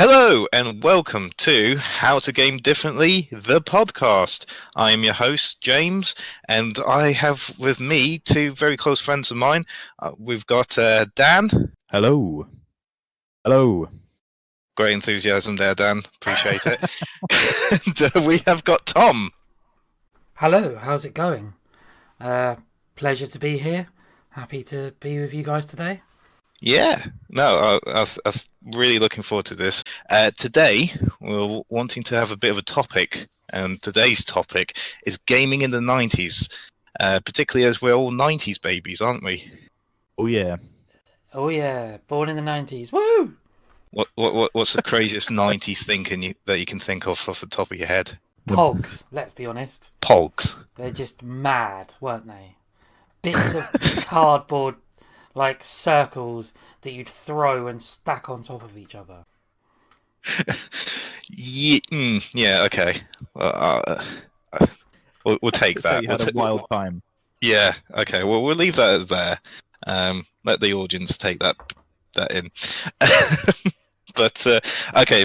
Hello and welcome to How to Game Differently, the podcast. I am your host, James, and I have with me two very close friends of mine. We've got Dan. Hello. Hello. Great enthusiasm there, Dan. Appreciate it. And we have got Tom. Hello, how's it going? Pleasure to be here. Happy to be with you guys today. Yeah, no, I'm really looking forward to this. Today, we're wanting to have a bit of a topic, and today's topic is gaming in the 90s, particularly as we're all 90s babies, aren't we? Oh, yeah. Oh, yeah. Born in the 90s. Woo! What's the craziest 90s thing that you can think of off the top of your head? Pogs, let's be honest. Pogs. They're just mad, weren't they? Bits of cardboard, like circles, that you'd throw and stack on top of each other. Yeah, okay. We'll take that. So you had a wild time. Yeah, okay. Well, we'll leave that as there. Let the audience take that in. But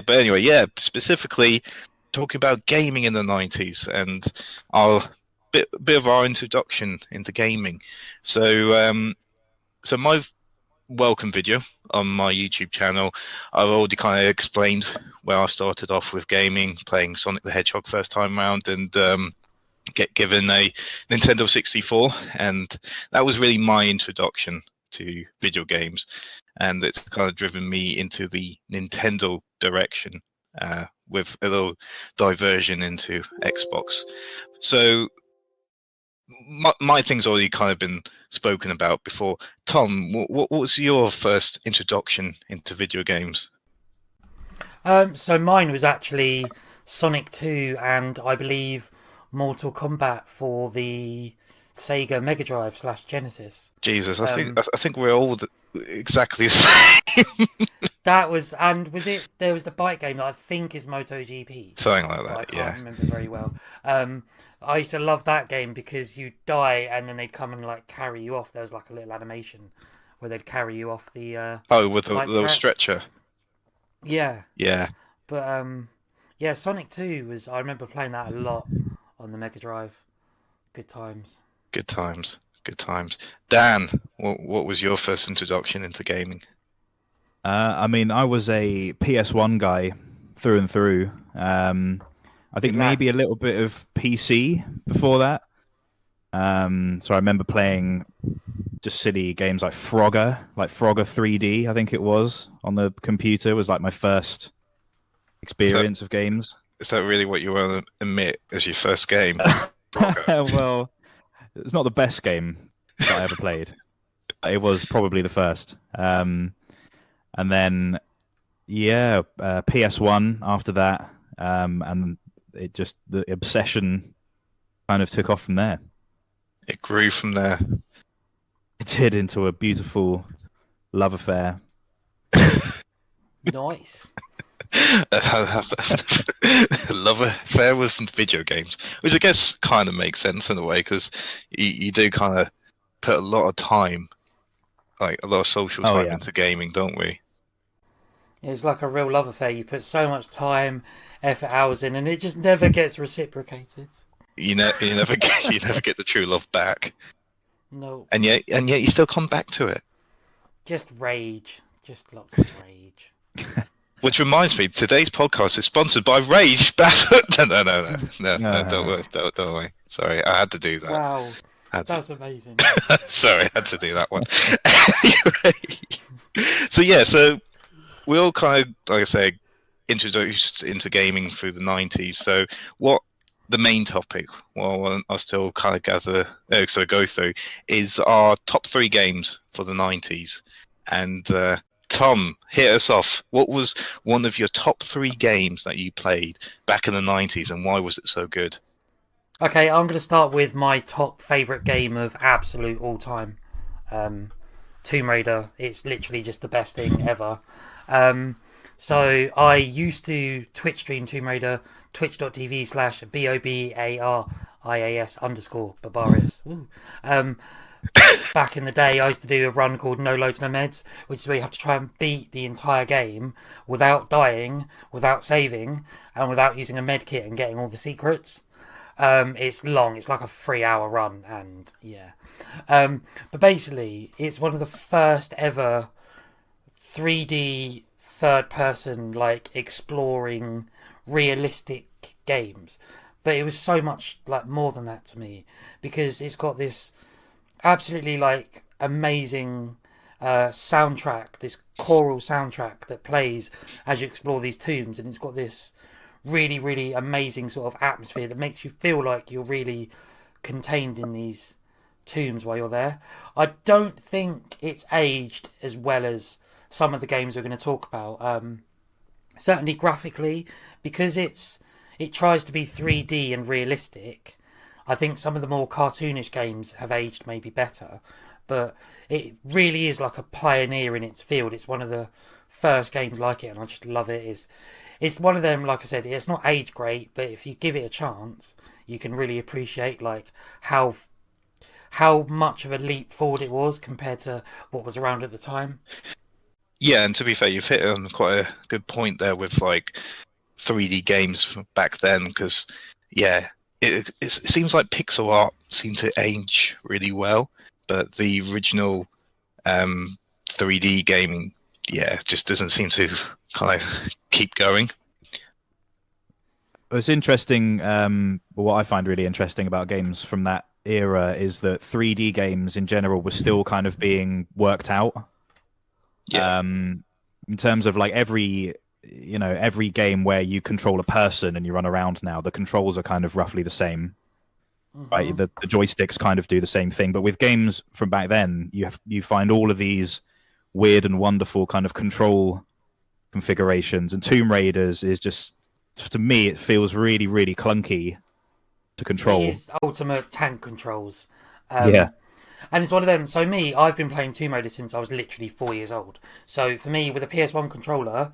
anyway, yeah. Specifically, talking about gaming in the 90s and our bit of our introduction into gaming. So my welcome video on my YouTube channel, I've already kind of explained where I started off with gaming, playing Sonic the Hedgehog first time round, and get given a Nintendo 64, and that was really my introduction to video games, and it's kind of driven me into the Nintendo direction with a little diversion into Xbox. So my thing's already kind of been spoken about before. Tom, what was your first introduction into video games? So mine was actually Sonic 2 and I believe Mortal Kombat for the Sega Mega Drive / Genesis. Jesus, I think we're all exactly the same. That was, and was it? There was the bike game that I think is MotoGP. Something like that. I can't remember very well. I used to love that game because you'd die and then they'd come and like carry you off. There was like a little animation where they'd carry you off the. With the little stretcher. Yeah. Yeah. But yeah, Sonic 2 was. I remember playing that a lot on the Mega Drive. Good times. Good times. Good times. Dan, what was your first introduction into gaming? I mean, I was a PS1 guy through and through. I think maybe a little bit of PC before that. So I remember playing just silly games like Frogger 3D, I think it was, on the computer. It was like my first experience of games. Is that really what you want to admit as your first game? Well, it's not the best game that I ever played. It was probably the first. And then, yeah, PS1 after that, and it just, the obsession kind of took off from there. It grew from there. It did, into a beautiful love affair. Nice. Love affair with video games, which I guess kind of makes sense in a way, because you do kind of put a lot of time, like a lot of social time into gaming, don't we? It's like a real love affair. You put so much time, effort, hours in, and it just never gets reciprocated. You never get the true love back. No. And yet you still come back to it. Just rage. Just lots of rage. Which reminds me, today's podcast is sponsored by Rage Battle. No, don't worry. Sorry, I had to do that. Wow, that's amazing. Sorry, I had to do that one. Anyway, so we all kind of, like I say, introduced into gaming through the 90s. So what the main topic, I still kind of go through, is our top 3 games for the 90s. And Tom, hit us off. What was one of your top 3 games that you played back in the 90s, and why was it so good? Okay, I'm going to start with my top favourite game of absolute all time. Tomb Raider. It's literally just the best thing ever. So I used to Twitch stream Tomb Raider, twitch.tv/BOBARIAS_Barbarius. back in the day, I used to do a run called No Loads No Meds, which is where you have to try and beat the entire game without dying, without saving, and without using a med kit and getting all the secrets. It's long. It's like a 3 hour run, and yeah. But basically, it's one of the first ever 3D third person like exploring realistic games. But it was so much like more than that to me, because it's got this absolutely like amazing soundtrack, this choral soundtrack that plays as you explore these tombs, and it's got this really, really amazing sort of atmosphere that makes you feel like you're really contained in these tombs while you're there. I don't think it's aged as well as some of the games we're going to talk about. Certainly graphically, because it tries to be 3D and realistic. I think some of the more cartoonish games have aged maybe better, but it really is like a pioneer in its field. It's one of the first games like it, and I just love it. It's one of them, like I said, it's not age great, but if you give it a chance, you can really appreciate like how much of a leap forward it was compared to what was around at the time. Yeah, and to be fair, you've hit on quite a good point there with like 3D games from back then, because yeah, it seems like pixel art seemed to age really well, but the original 3D gaming, yeah, just doesn't seem to kind of keep going. It's interesting. What I find really interesting about games from that era is that 3D games in general were still kind of being worked out. Yeah. In terms of like every game where you control a person and you run around now, the controls are kind of roughly the same. Right, the joysticks kind of do the same thing, but with games from back then, you find all of these weird and wonderful kind of control configurations. And Tomb Raiders is just, to me, it feels really, really clunky to control. It is ultimate tank controls. Yeah. And it's one of them. So I've been playing Tomb Raider since I was literally 4 years old. So for me, with a PS1 controller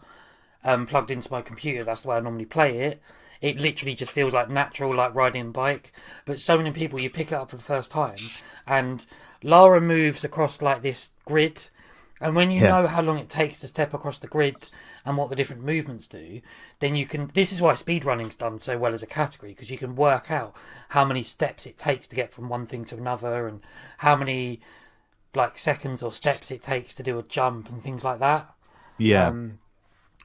plugged into my computer, that's the way I normally play it. It literally just feels like natural, like riding a bike. But so many people, you pick it up for the first time, and Lara moves across like this grid. And when you know how long it takes to step across the grid and what the different movements do, then you can. This is why speedrunning's done so well as a category, because you can work out how many steps it takes to get from one thing to another, and how many like seconds or steps it takes to do a jump and things like that. Yeah.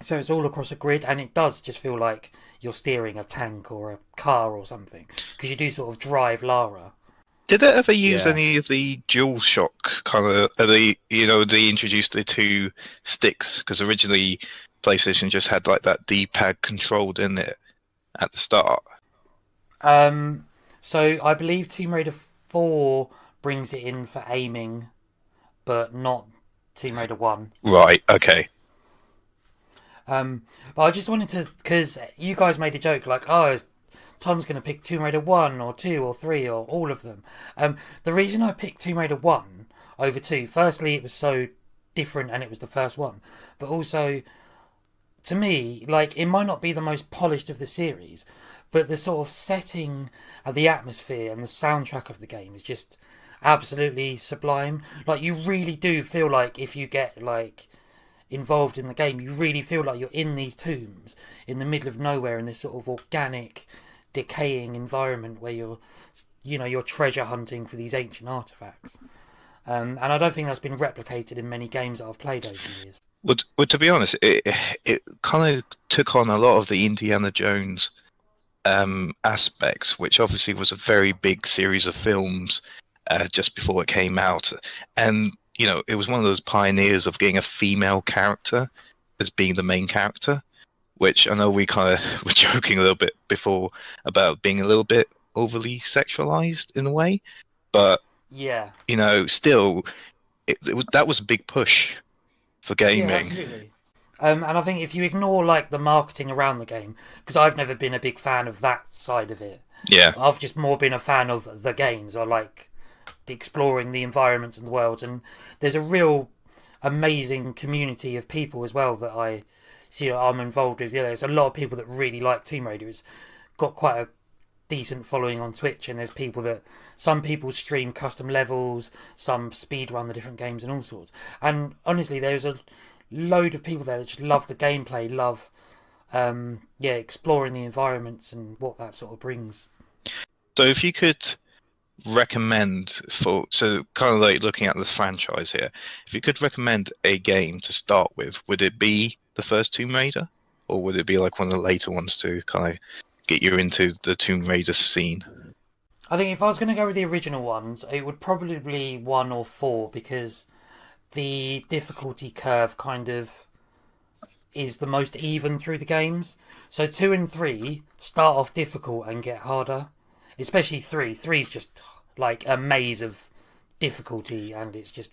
So it's all across a grid, and it does just feel like you're steering a tank or a car or something, because you do sort of drive Lara. Did they ever use any of the DualShock kind of? They introduced the two sticks, because originally PlayStation just had like that D-pad controlled in it at the start. So I believe Tomb Raider 4 brings it in for aiming, but not Tomb Raider 1. Right. Okay. But I just wanted to, because you guys made a joke like, oh, Tom's going to pick Tomb Raider 1 or 2 or 3 or all of them. The reason I picked Tomb Raider 1 over 2, firstly, it was so different and it was the first one. But also, to me, like, it might not be the most polished of the series, but the sort of setting of the atmosphere and the soundtrack of the game is just absolutely sublime. Like, you really do feel like if you get, like, involved in the game, you really feel like you're in these tombs in the middle of nowhere, in this sort of organic, decaying environment where you're treasure hunting for these ancient artifacts. And I don't think that's been replicated in many games that I've played over the years. Well, to be honest, it kind of took on a lot of the Indiana Jones aspects, which obviously was a very big series of films just before it came out, and it was one of those pioneers of getting a female character as being the main character, which I know we kind of were joking a little bit before about being a little bit overly sexualized in a way, but yeah, still, that was a big push for gaming. Yeah, absolutely. And I think if you ignore like the marketing around the game, because I've never been a big fan of that side of it. Yeah, I've just more been a fan of the games. I like exploring the environments and the worlds, and there's a real amazing community of people as well that I'm involved with. Yeah, there's a lot of people that really like Tomb Raider. It's got quite decent following on Twitch, and there's some people stream custom levels, some speed run the different games and all sorts. And honestly, there's a load of people there that just love the gameplay, love exploring the environments and what that sort of brings. So if you could recommend kind of like looking at this franchise here, if you could recommend a game to start with, would it be the first Tomb Raider, or would it be like one of the later ones to kind of get you into the Tomb Raider scene? I think if I was going to go with the original ones, it would probably be 1 or 4, because the difficulty curve kind of is the most even through the games. So 2 and 3 start off difficult and get harder, especially 3. 3's just like a maze of difficulty, and it's just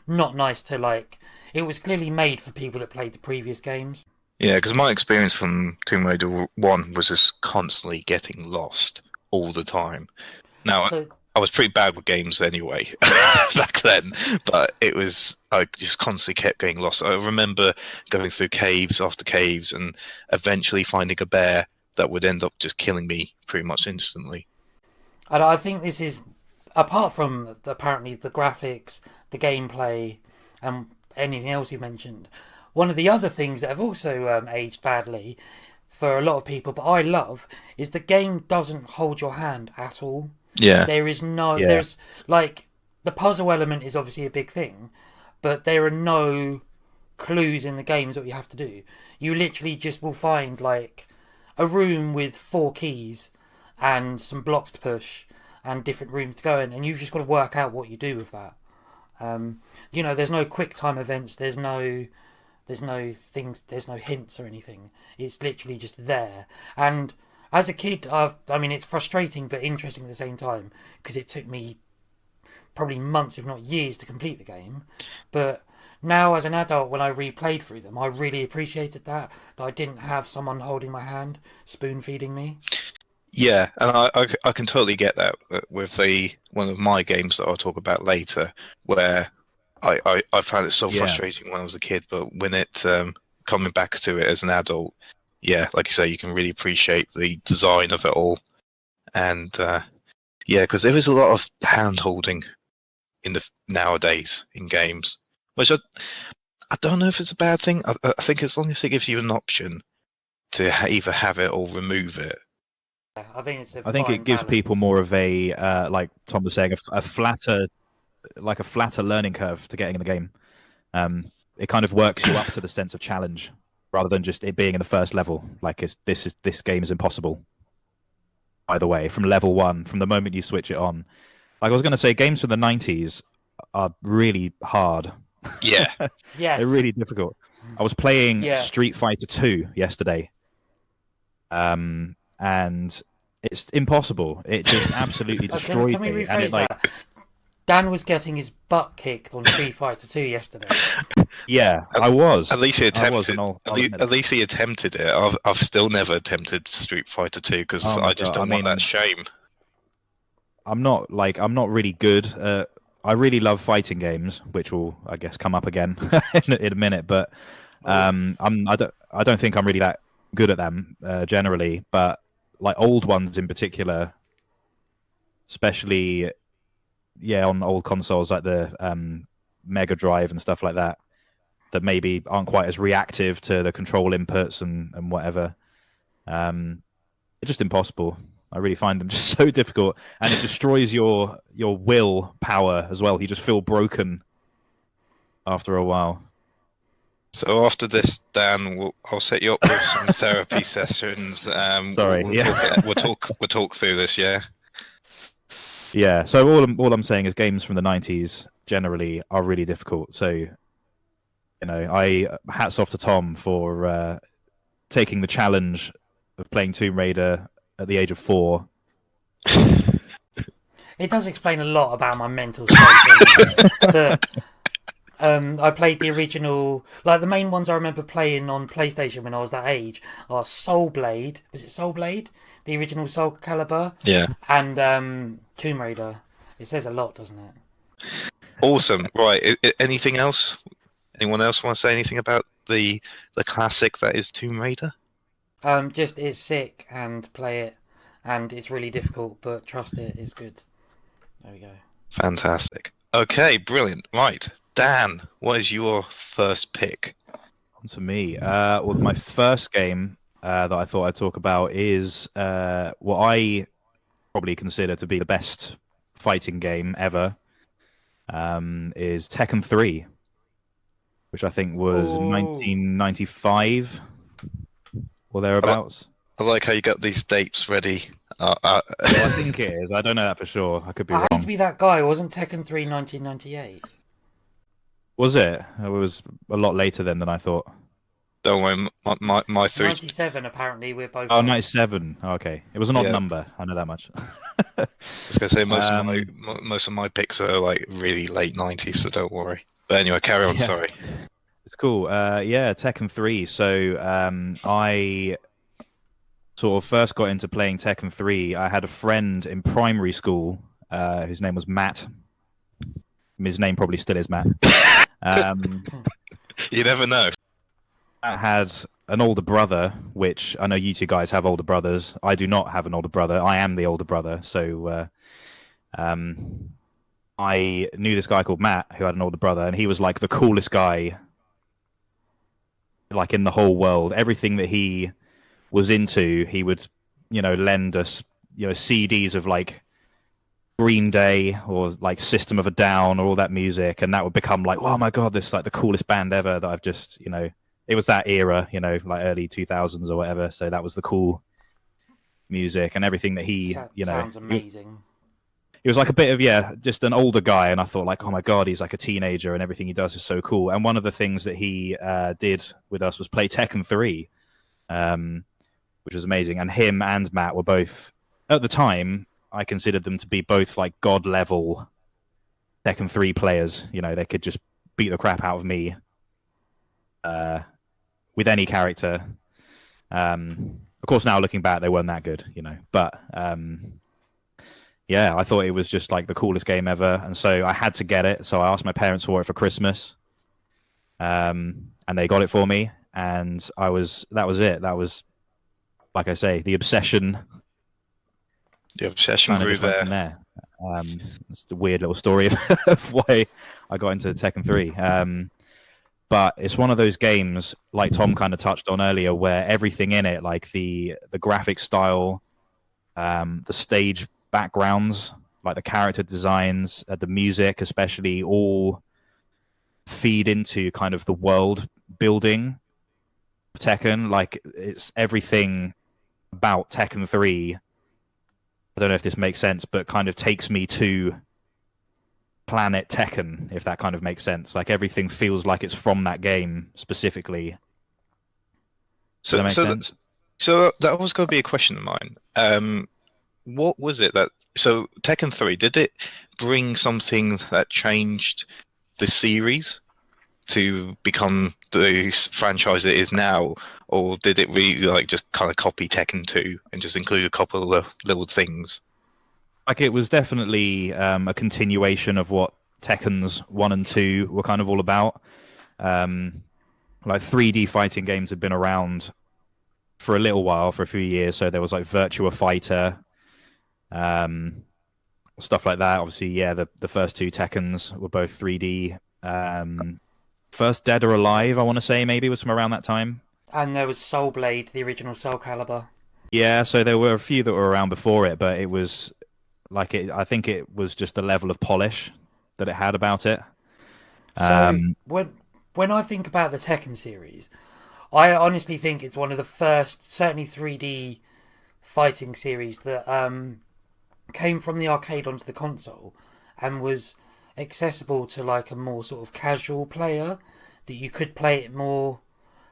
not nice to like. It was clearly made for people that played the previous games. Yeah, because my experience from Tomb Raider 1 was just constantly getting lost all the time. Now, I was pretty bad with games anyway back then, but I just constantly kept getting lost. I remember going through caves after caves and eventually finding a bear that would end up just killing me pretty much instantly. And I think this is, apart from apparently the graphics, the gameplay, and anything else you mentioned, one of the other things that have also aged badly for a lot of people, but I love, is the game doesn't hold your hand at all. Yeah. There's like, the puzzle element is obviously a big thing, but there are no clues in the games what you have to do. You literally just will find like a room with 4 keys and some blocks to push and different rooms to go in, and you've just got to work out what you do with that. There's no quick time events, there's no hints or anything. It's literally just there. And as a kid, it's frustrating but interesting at the same time, because it took me probably months, if not years, to complete the game. But now, as an adult, when I replayed through them, I really appreciated that I didn't have someone holding my hand, spoon feeding me. Yeah, and I can totally get that with one of my games that I'll talk about later, where I found it so frustrating when I was a kid, but when it coming back to it as an adult, yeah, like you say, you can really appreciate the design of it all, and because there is a lot of hand holding nowadays in games, which I don't know if it's a bad thing. I think as long as it gives you an option to either have it or remove it. I think it gives people more of a like Tom was saying, a flatter learning curve to getting in the game. It kind of works you up to the sense of challenge rather than just it being in the first level. Like this game is impossible. By the way, from level 1, from the moment you switch it on. Like I was going to say, games from the 90s are really hard. Yeah, yes, they're really difficult. I was playing Street Fighter 2 yesterday, and it's impossible. It just absolutely destroyed can we me. rephrase that? Dan was getting his butt kicked on Street Fighter 2 yesterday. Yeah, I was. At least he attempted. At least he attempted it. I've still never attempted Street Fighter 2 because I just don't want that shame. I'm not really good. I really love fighting games, which will, I guess, come up again in a minute. But I don't think I'm really that good at them generally. But like old ones in particular, especially on old consoles like the Mega Drive and stuff like that maybe aren't quite as reactive to the control inputs and whatever. It's just impossible. I really find them just so difficult, and it destroys your will power as well. You just feel broken after a while. So after this, Dan, I'll set you up with some therapy sessions. Sorry, we'll talk through this. Yeah. Yeah. So all I'm saying is games from the 90s generally are really difficult. So, I hats off to Tom for taking the challenge of playing Tomb Raider at the age of 4. It does explain a lot about my mental state. I played the original, like the main ones I remember playing on PlayStation when I was that age are Soul Blade. Was it Soul Blade? The original Soul Calibur? Yeah. And Tomb Raider. It says a lot, doesn't it? Awesome. Right. Anything else? Anyone else want to say anything about the classic that is Tomb Raider? Just it's sick and play it. and it's really difficult, but trust it, it's good. There we go. Fantastic. Okay, brilliant. Right, Dan, what is your first pick? On to me. Well, my first game that I thought I'd talk about is what I probably consider to be the best fighting game ever. Is Tekken 3, which I think was 1995 or thereabouts. I like how you got these dates ready. Well, I think it is. I don't know that for sure. I could be I wrong. hate to be that guy. Wasn't Tekken 3 1998? Was it? It was a lot later then than I thought. Don't worry, my three. 97, apparently. We're both. Oh, wrong. 97. Okay. It was an odd Yeah. number. I know that much. I was gonna say most of my picks are like really late 90s, so don't worry. But anyway, carry on. Yeah. Sorry. It's cool. Yeah, Tekken 3. So I sort of first got into playing Tekken 3. I had a friend in primary school whose name was Matt. His name probably still is Matt. You never know. Matt had an older brother, which I know you two guys have older brothers. I do not have an older brother. I am the older brother. So I knew this guy called Matt who had an older brother, and he was like the coolest guy like in the whole world. Everything that he was into, he would, lend us, CDs of like Green Day or like System of a Down or all that music, and that would become like, oh my god, this is like the coolest band ever that I've just, it was that era, like early 2000s or whatever. So that was the cool music and everything that he, sounds amazing. He was like a bit of, just an older guy, and I thought like, oh my god, he's like a teenager and everything he does is so cool. And one of the things that he did with us was play Tekken 3, which was amazing. And him and Matt were both, at the time, I considered them to be both like god level Tekken 3 players. They could just beat the crap out of me with any character. Of course, now looking back, they weren't that good, but yeah, I thought it was just like the coolest game ever, and so I had to get it. So I asked my parents for it for Christmas, and they got it for me, and that was it. That was, like I say, the obsession. The obsession grew there. From there. It's a weird little story of why I got into Tekken 3. But it's one of those games, like Tom kind of touched on earlier, where everything in it, like the graphic style, the stage backgrounds, like the character designs, the music especially, all feed into kind of the world building of Tekken. Like, it's everything about Tekken 3. I don't know if this makes sense, but kind of takes me to Planet Tekken, if that kind of makes sense. Like, everything feels like it's from that game specifically. Does that make sense? So that was going to be a question of mine. What was it that... So Tekken 3, did it bring something that changed the series to become the franchise it is now? Or did it really like just kind of copy Tekken 2 and just include a couple of little things? Like, it was definitely a continuation of what Tekken's 1 and 2 were kind of all about. Like, 3D fighting games had been around for a little while, for a few years. So there was like Virtua Fighter, stuff like that. Obviously, yeah, the first two Tekkens were both 3D. First Dead or Alive, I want to say, maybe was from around that time. And there was Soul Blade, the original Soul Calibur. Yeah, so there were a few that were around before it, but it was like I think it was just the level of polish that it had about it. So when I think about the Tekken series, I honestly think it's one of the first, certainly 3D fighting series that came from the arcade onto the console and was accessible to like a more sort of casual player, that you could play it more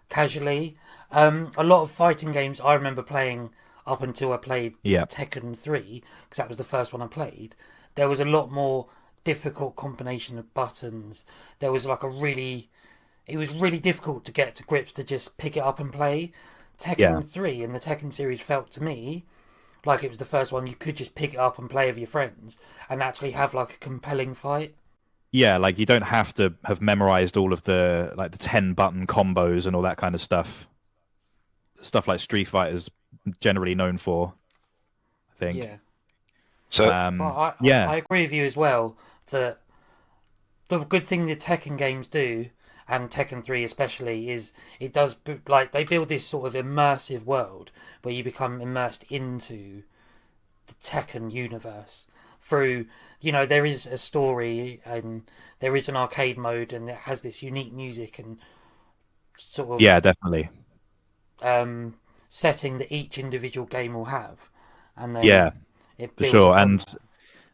casually. A lot of fighting games I remember playing up until I played Tekken 3, because that was the first one I played. There was a lot more difficult combination of buttons. There was like it was really difficult to get to grips to just pick it up and play. Tekken 3 and the Tekken series felt to me like it was the first one you could just pick it up and play with your friends and actually have like a compelling fight. Yeah, like you don't have to have memorized all of the like the 10-button combos and all that kind of stuff. Stuff like Street Fighter's generally known for. I think. Yeah. So But yeah, I agree with you as well that the good thing the Tekken games do, and Tekken 3 especially, is it does like they build this sort of immersive world where you become immersed into the Tekken universe through, there is a story and there is an arcade mode and it has this unique music and sort of yeah, definitely. setting that each individual game will have, and Yeah, then it for builds sure. upon And that.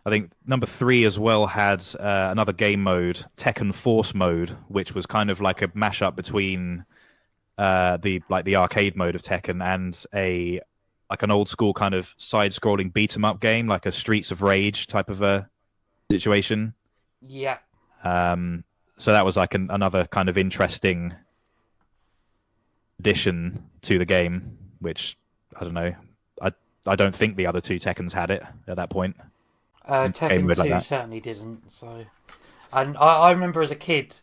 I think number three as well had another game mode, Tekken Force mode, which was kind of like a mashup between the arcade mode of Tekken and an old school kind of side scrolling beat 'em up game, like a Streets of Rage type of a situation. Yeah, So that was like another kind of interesting addition to the game, which I don't know. I don't think the other two Tekkens had it at that point. Game Tekken mode 2 like that. certainly didn't. So, and I remember as a kid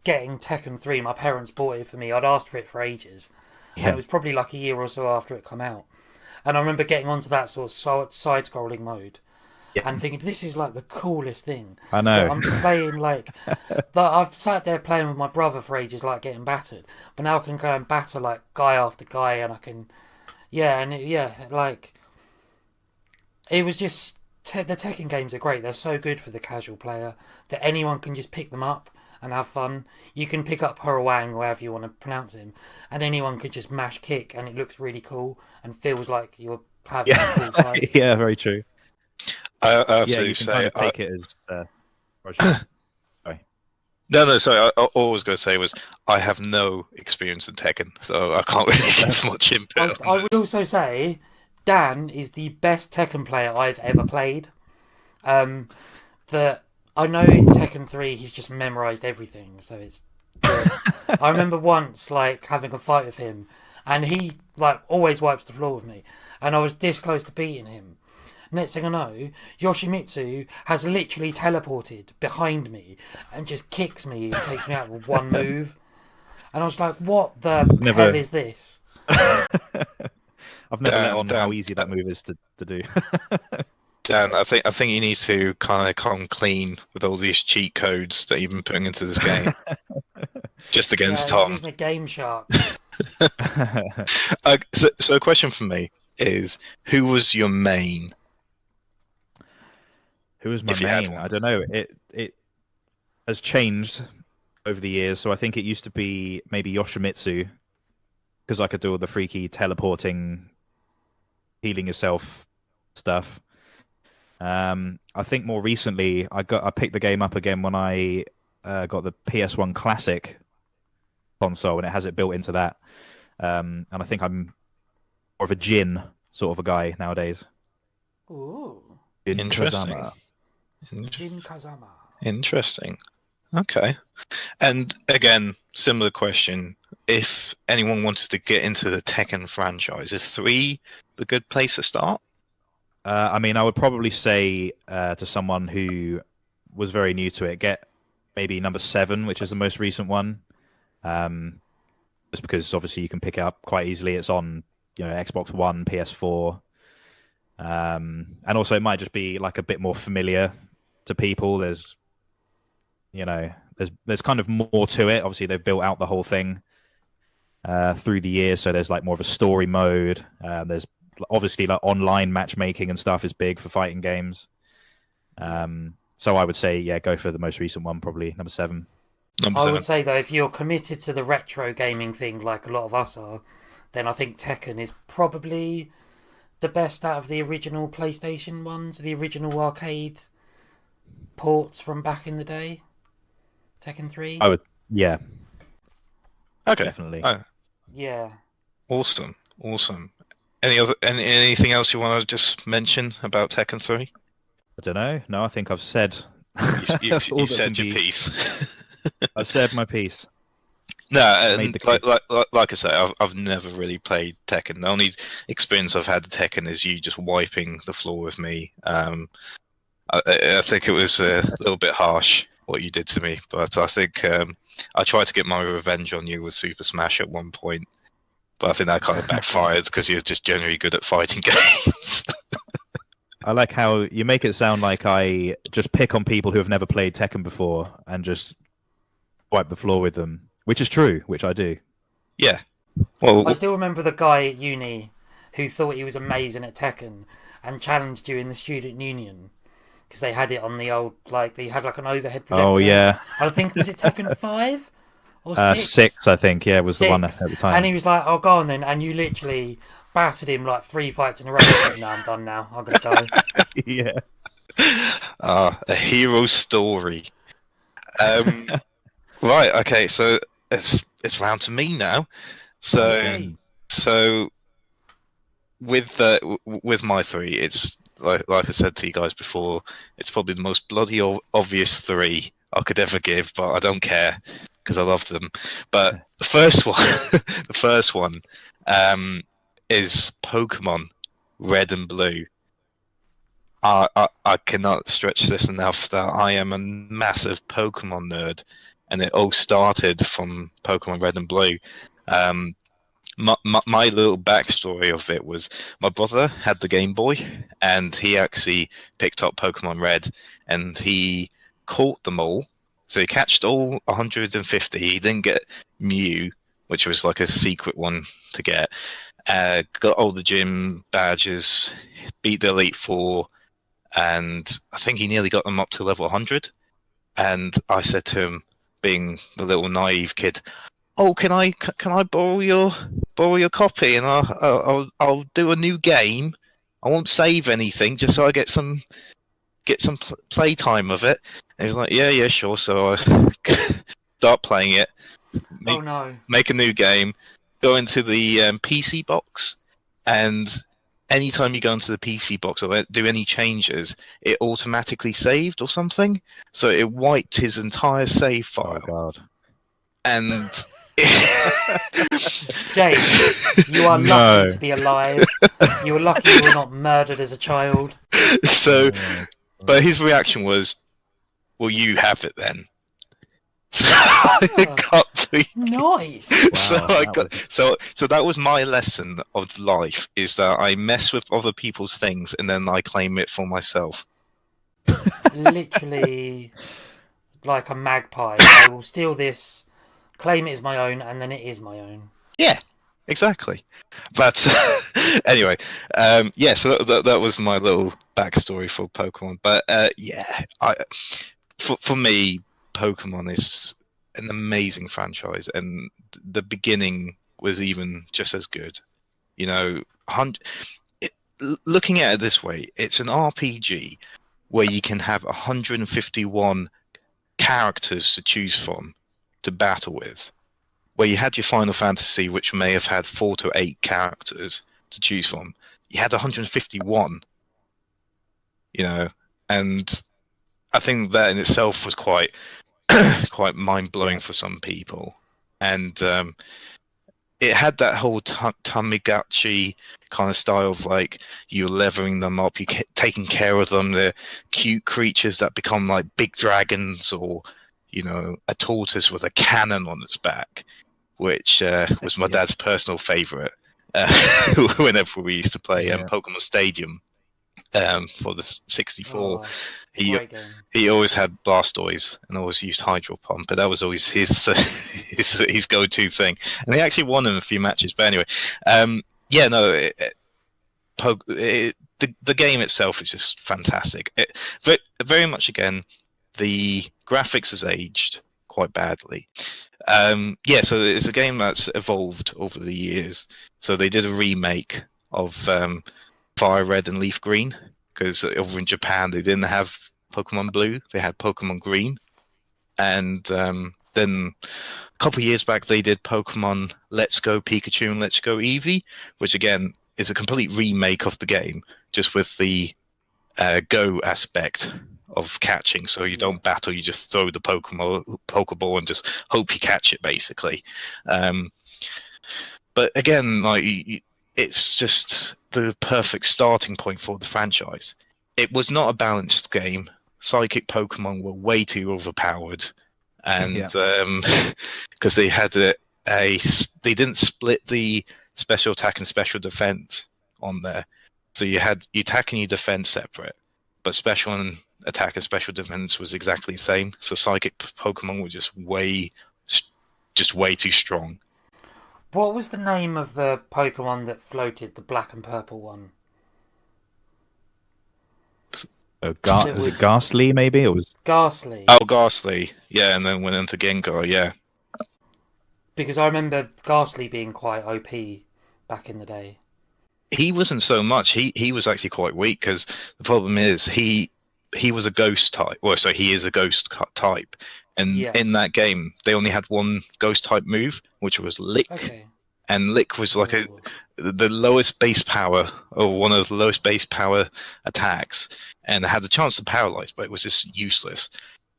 getting Tekken 3. My parents bought it for me. I'd asked for it for ages, and Yeah. it was probably like a year or so after it come out. And I remember getting onto that sort of side-scrolling mode Yeah. and thinking, this is like the coolest thing. I know. That I'm playing I've sat there playing with my brother for ages, like getting battered. But now I can go and batter like guy after guy, and I can, like it was just the Tekken games are great. They're so good for the casual player that anyone can just pick them up and have fun. You can pick up Horowang, or however you want to pronounce him, and anyone could just mash kick, and it looks really cool and feels like you're having a cool time. Yeah, very true. I have Yeah, to you can say, kind of take it as. Sorry. no, sorry. I always going to say was I have no experience in Tekken, so I can't really give much input. I would also say Dan is the best Tekken player I've ever played. That I know in Tekken 3 he's just memorized everything, so it's good. I remember once like having a fight with him, and he like always wipes the floor with me, and I was this close to beating him. Next thing I know, Yoshimitsu has literally teleported behind me and just kicks me and takes me out with one move. And I was like, what the hell is this? I've never let on how easy that move is to do. Dan, I think you need to kind of come clean with all these cheat codes that you've been putting into this game, just against Yeah, he's Tom. using a Game Shark. So a question for me is, who was your main? Who was my If you had main? one. I don't know. It has changed over the years. So I think it used to be maybe Yoshimitsu, because I could do all the freaky teleporting, healing yourself stuff. I think more recently I picked the game up again when I got the PS1 Classic console, and it has it built into that. And I think I'm more of a Jin sort of a guy nowadays. Ooh, Jin Interesting. Kazama. Jin Kazama. Interesting. Okay. And again, similar question. If anyone wanted to get into the Tekken franchise, is 3 a good place to start? I mean, I would probably say to someone who was very new to it, get maybe number 7, which is the most recent one. Just because obviously you can pick it up quite easily. It's on, Xbox One, PS4, and also it might just be like a bit more familiar to people. There's kind of more to it. Obviously, they've built out the whole thing through the years, so there's like more of a story mode. There's obviously like online matchmaking and stuff is big for fighting games. So I would say, yeah, go for the most recent one, probably number 7. I would say though, if you're committed to the retro gaming thing, like a lot of us are, then I think Tekken is probably the best out of the original PlayStation ones, the original arcade ports from back in the day. Tekken 3. I would, yeah, Okay. definitely. Yeah. Awesome. Anything else you want to just mention about Tekken 3? I don't know. No, I think I've said You've all that said can your be- piece. I've said my piece. No, Made and the like I say, I've never really played Tekken. The only experience I've had with Tekken is you just wiping the floor with me. I think it was a little bit harsh what you did to me, but I think I tried to get my revenge on you with Super Smash at one point, but I think that kind of backfired because you're just generally good at fighting games. I like how you make it sound like I just pick on people who have never played Tekken before and just wipe the floor with them, which is true, which I do. Yeah. I Well, still remember the guy at uni who thought he was amazing at Tekken and challenged you in the student union because they had it on the old, like, they had like an overhead projector. Oh yeah, I think, was it Tekken 5 or 6? 6 I think. Yeah, was the one at the time. And he was like, "Oh, go on then," and you literally battered him like 3 fights in a row. Like, no, I'm done now. I'm gonna go. Yeah. a hero story. Right. Okay. So it's round to me now. So Okay. so with my 3, it's like I said to you guys before, it's probably the most bloody obvious 3 I could ever give, but I don't care because I love them. But the first one, the first one, is Pokemon Red and Blue. I cannot stretch this enough that I am a massive Pokemon nerd, and it all started from Pokemon Red and Blue. My little backstory of it was my brother had the Game Boy, and he actually picked up Pokemon Red, and he caught them all. So he catched all 150. He didn't get Mew, which was like a secret one to get. Got all the gym badges, beat the Elite Four, and I think he nearly got them up to level 100. And I said to him, being the little naive kid, "Oh, can I borrow your copy, and I'll do a new game. I won't save anything, just so I get some play time of it." And he was like, "Yeah, sure." So I start playing it, Oh no. make a new game, go into the PC box, and anytime you go into the PC box or do any changes, it automatically saved or something. So it wiped his entire save file. Oh god. And James, you are No. lucky to be alive. You were lucky you were not murdered as a child. so, but his reaction was, "Well, you have it then." So I got the Nice. so that was my lesson of life, is that I mess with other people's things and then I claim it for myself. Literally like a magpie. I will steal this, claim it as my own, and then it is my own. Yeah, exactly. But anyway, yeah. So that was my little backstory for Pokemon. But yeah, for me, Pokemon is an amazing franchise, and the beginning was even just as good. You know, looking at it this way, it's an RPG where you can have 151 characters to choose from to battle with. Where you had your Final Fantasy, which may have had 4 to 8 characters to choose from, you had 151. You know, and I think that in itself was quite mind blowing for some people, and it had that whole Tamagotchi kind of style of like you're leveling them up, you taking care of them. They're cute creatures that become like big dragons, or you know, a tortoise with a cannon on its back, which was my dad's personal favorite. Whenever we used to play Pokemon Stadium for the 64. He always had Blastoise and always used Hydro Pump, but that was always his go-to thing. And he actually won in a few matches. But anyway, the game itself is just fantastic. But very much again, the graphics has aged quite badly. So it's a game that's evolved over the years. So they did a remake of Fire Red and Leaf Green, because over in Japan they didn't have Pokemon Blue, they had Pokemon Green. And then a couple of years back they did Pokemon Let's Go Pikachu and Let's Go Eevee, which again is a complete remake of the game, just with the Go aspect of catching. So you don't battle, you just throw the Pokeball and just hope you catch it, basically. But again, like, it's just the perfect starting point for the franchise. It was not a balanced game. Psychic Pokemon were way too overpowered, and because they had they didn't split the special attack and special defense on there. So you had your attack and your defense separate, but special and attack and special defense was exactly the same. So psychic Pokemon were just way too strong. What was the name of the Pokemon that floated, the black and purple one? Was it Ghastly, maybe? It was Ghastly. Oh, Ghastly. Yeah, and then went into Gengar, yeah. Because I remember Ghastly being quite OP back in the day. He wasn't so much. He was actually quite weak, because the problem is he was a ghost type. Well, so he is a ghost type. And in that game, they only had one ghost type move, which was Lick. Okay. And Lick was like the lowest base power, or one of the lowest base power attacks, and it had the chance to paralyze, but it was just useless.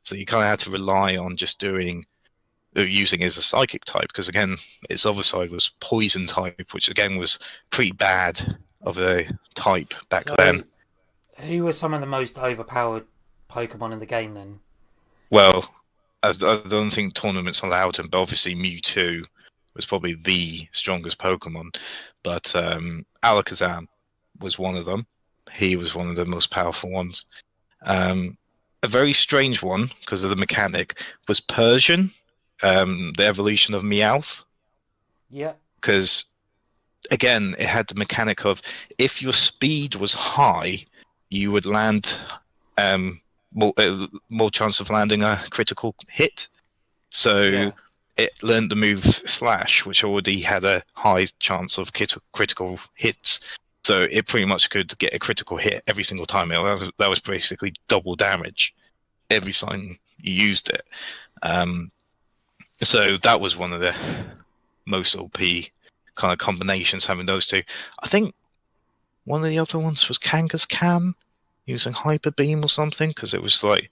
So you kind of had to rely on just using it as a psychic type, because again, its other side was poison type, which again was pretty bad of a type back then. Who were some of the most overpowered Pokemon in the game then? Well, I don't think tournaments allowed him, but obviously Mewtwo was probably the strongest Pokemon. But Alakazam was one of them. He was one of the most powerful ones. A very strange one, because of the mechanic, was Persian, the evolution of Meowth. Yeah. Because, again, it had the mechanic of, if your speed was high, you would land more chance of landing a critical hit. So it learned the move Slash, which already had a high chance of critical hits. So it pretty much could get a critical hit every single time. That was basically double damage every time you used it. So that was one of the most OP kind of combinations, having those two. I think one of the other ones was Kangaskhan, using Hyper Beam or something, because it was like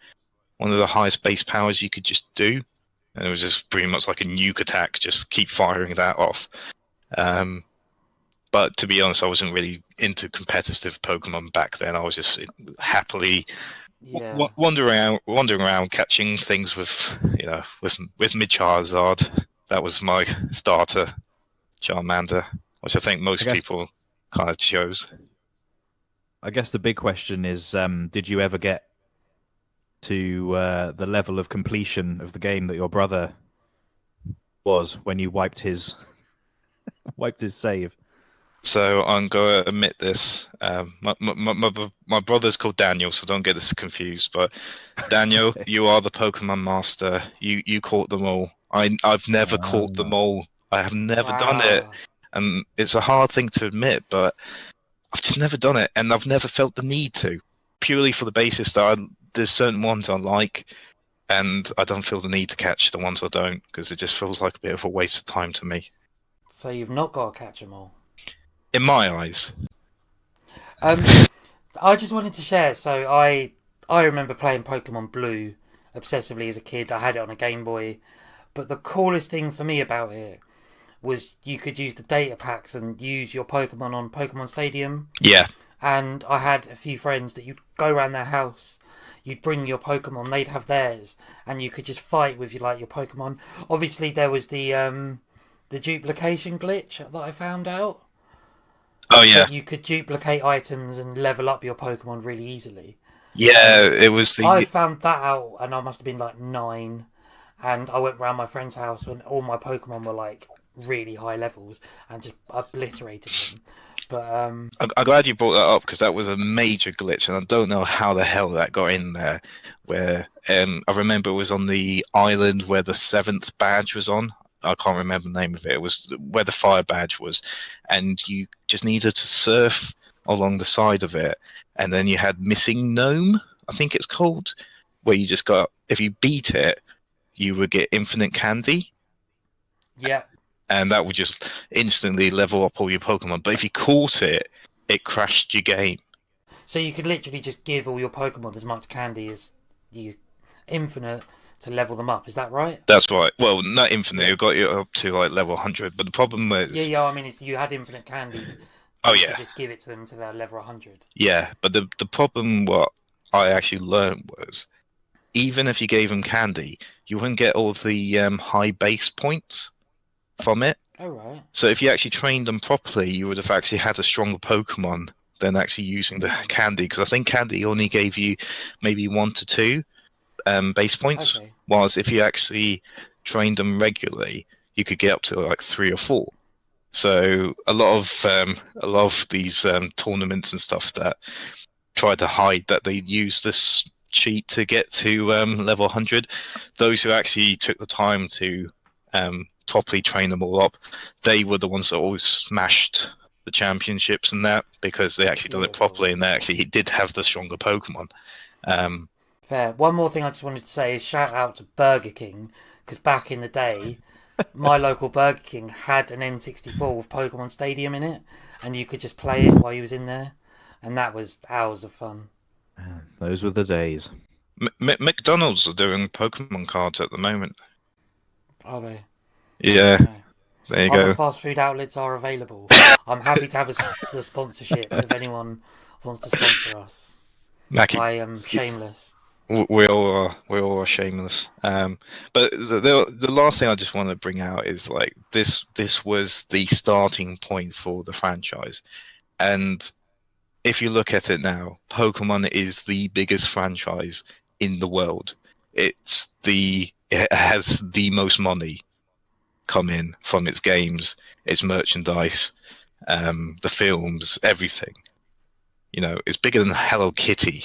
one of the highest base powers you could just do. And it was just pretty much like a nuke attack, just keep firing that off. But to be honest, I wasn't really into competitive Pokemon back then. I was just happily wandering around catching things with Charizard. That was my starter, Charmander, which I think most people kind of chose. I guess the big question is, did you ever get to the level of completion of the game that your brother was when you wiped his save? So I'm going to admit this. My brother's called Daniel, so don't get this confused. But Daniel, you are the Pokemon master. You caught them all. I've never caught them all. I have never done it, and it's a hard thing to admit, but I've just never done it, and I've never felt the need to. Purely for the basis that there's certain ones I like, and I don't feel the need to catch the ones I don't, because it just feels like a bit of a waste of time to me. So you've not got to catch them all? In my eyes. I just wanted to share, so I remember playing Pokemon Blue obsessively as a kid. I had it on a Game Boy, but the coolest thing for me about it was you could use the data packs and use your Pokemon on Pokemon Stadium. Yeah. And I had a few friends that you'd go around their house, you'd bring your Pokemon, they'd have theirs, and you could just fight with your Pokemon. Obviously, there was the duplication glitch that I found out. Oh yeah. You could duplicate items and level up your Pokemon really easily. Yeah, it was the. I found that out, and I must have been like 9, and I went round my friend's house when all my Pokemon were like really high levels and just obliterated them. But I'm glad you brought that up, because that was a major glitch, and I don't know how the hell that got in there. Where I remember it was on the island where the 7th badge was on. I can't remember the name of it. It was where the fire badge was, and you just needed to surf along the side of it, and then you had Missing Gnome, I think it's called, where you just got, if you beat it, you would get infinite candy. Yeah. And that would just instantly level up all your Pokemon. But if you caught it, it crashed your game. So you could literally just give all your Pokemon as much candy as you infinite to level them up. Is that right? That's right. Well, not infinite. It got you up to like level 100. But the problem was... Yeah. I mean, you had infinite candies. Oh, yeah. You could just give it to them until they're level 100. Yeah, but the problem what I actually learned was, even if you gave them candy, you wouldn't get all the high base points from it. Oh, right. So if you actually trained them properly, you would have actually had a stronger Pokemon than actually using the candy, because I think candy only gave you maybe 1 to 2 base points, Okay. whilst if you actually trained them regularly, you could get up to like 3 or 4. So a lot of these tournaments and stuff that try to hide that they use this cheat to get to level 100, those who actually took the time to properly train them all up, they were the ones that always smashed the championships and that, because they actually done it properly and they actually did have the stronger Pokemon. Fair. One more thing I just wanted to say is shout out to Burger King, because back in the day, my local Burger King had an N64 with Pokemon Stadium in it, and you could just play it while you was in there, and that was hours of fun. Those were the days. McDonald's are doing Pokemon cards at the moment. Are they? Yeah, Okay. there you Other go. fast food outlets are available. I'm happy to have the sponsorship if anyone wants to sponsor us. Mackie, I am shameless. we all are shameless. But the last thing I just want to bring out is like this was the starting point for the franchise, and if you look at it now, Pokemon is the biggest franchise in the world. It has the most money come in from its games, its merchandise, the films, everything. You know, it's bigger than Hello Kitty,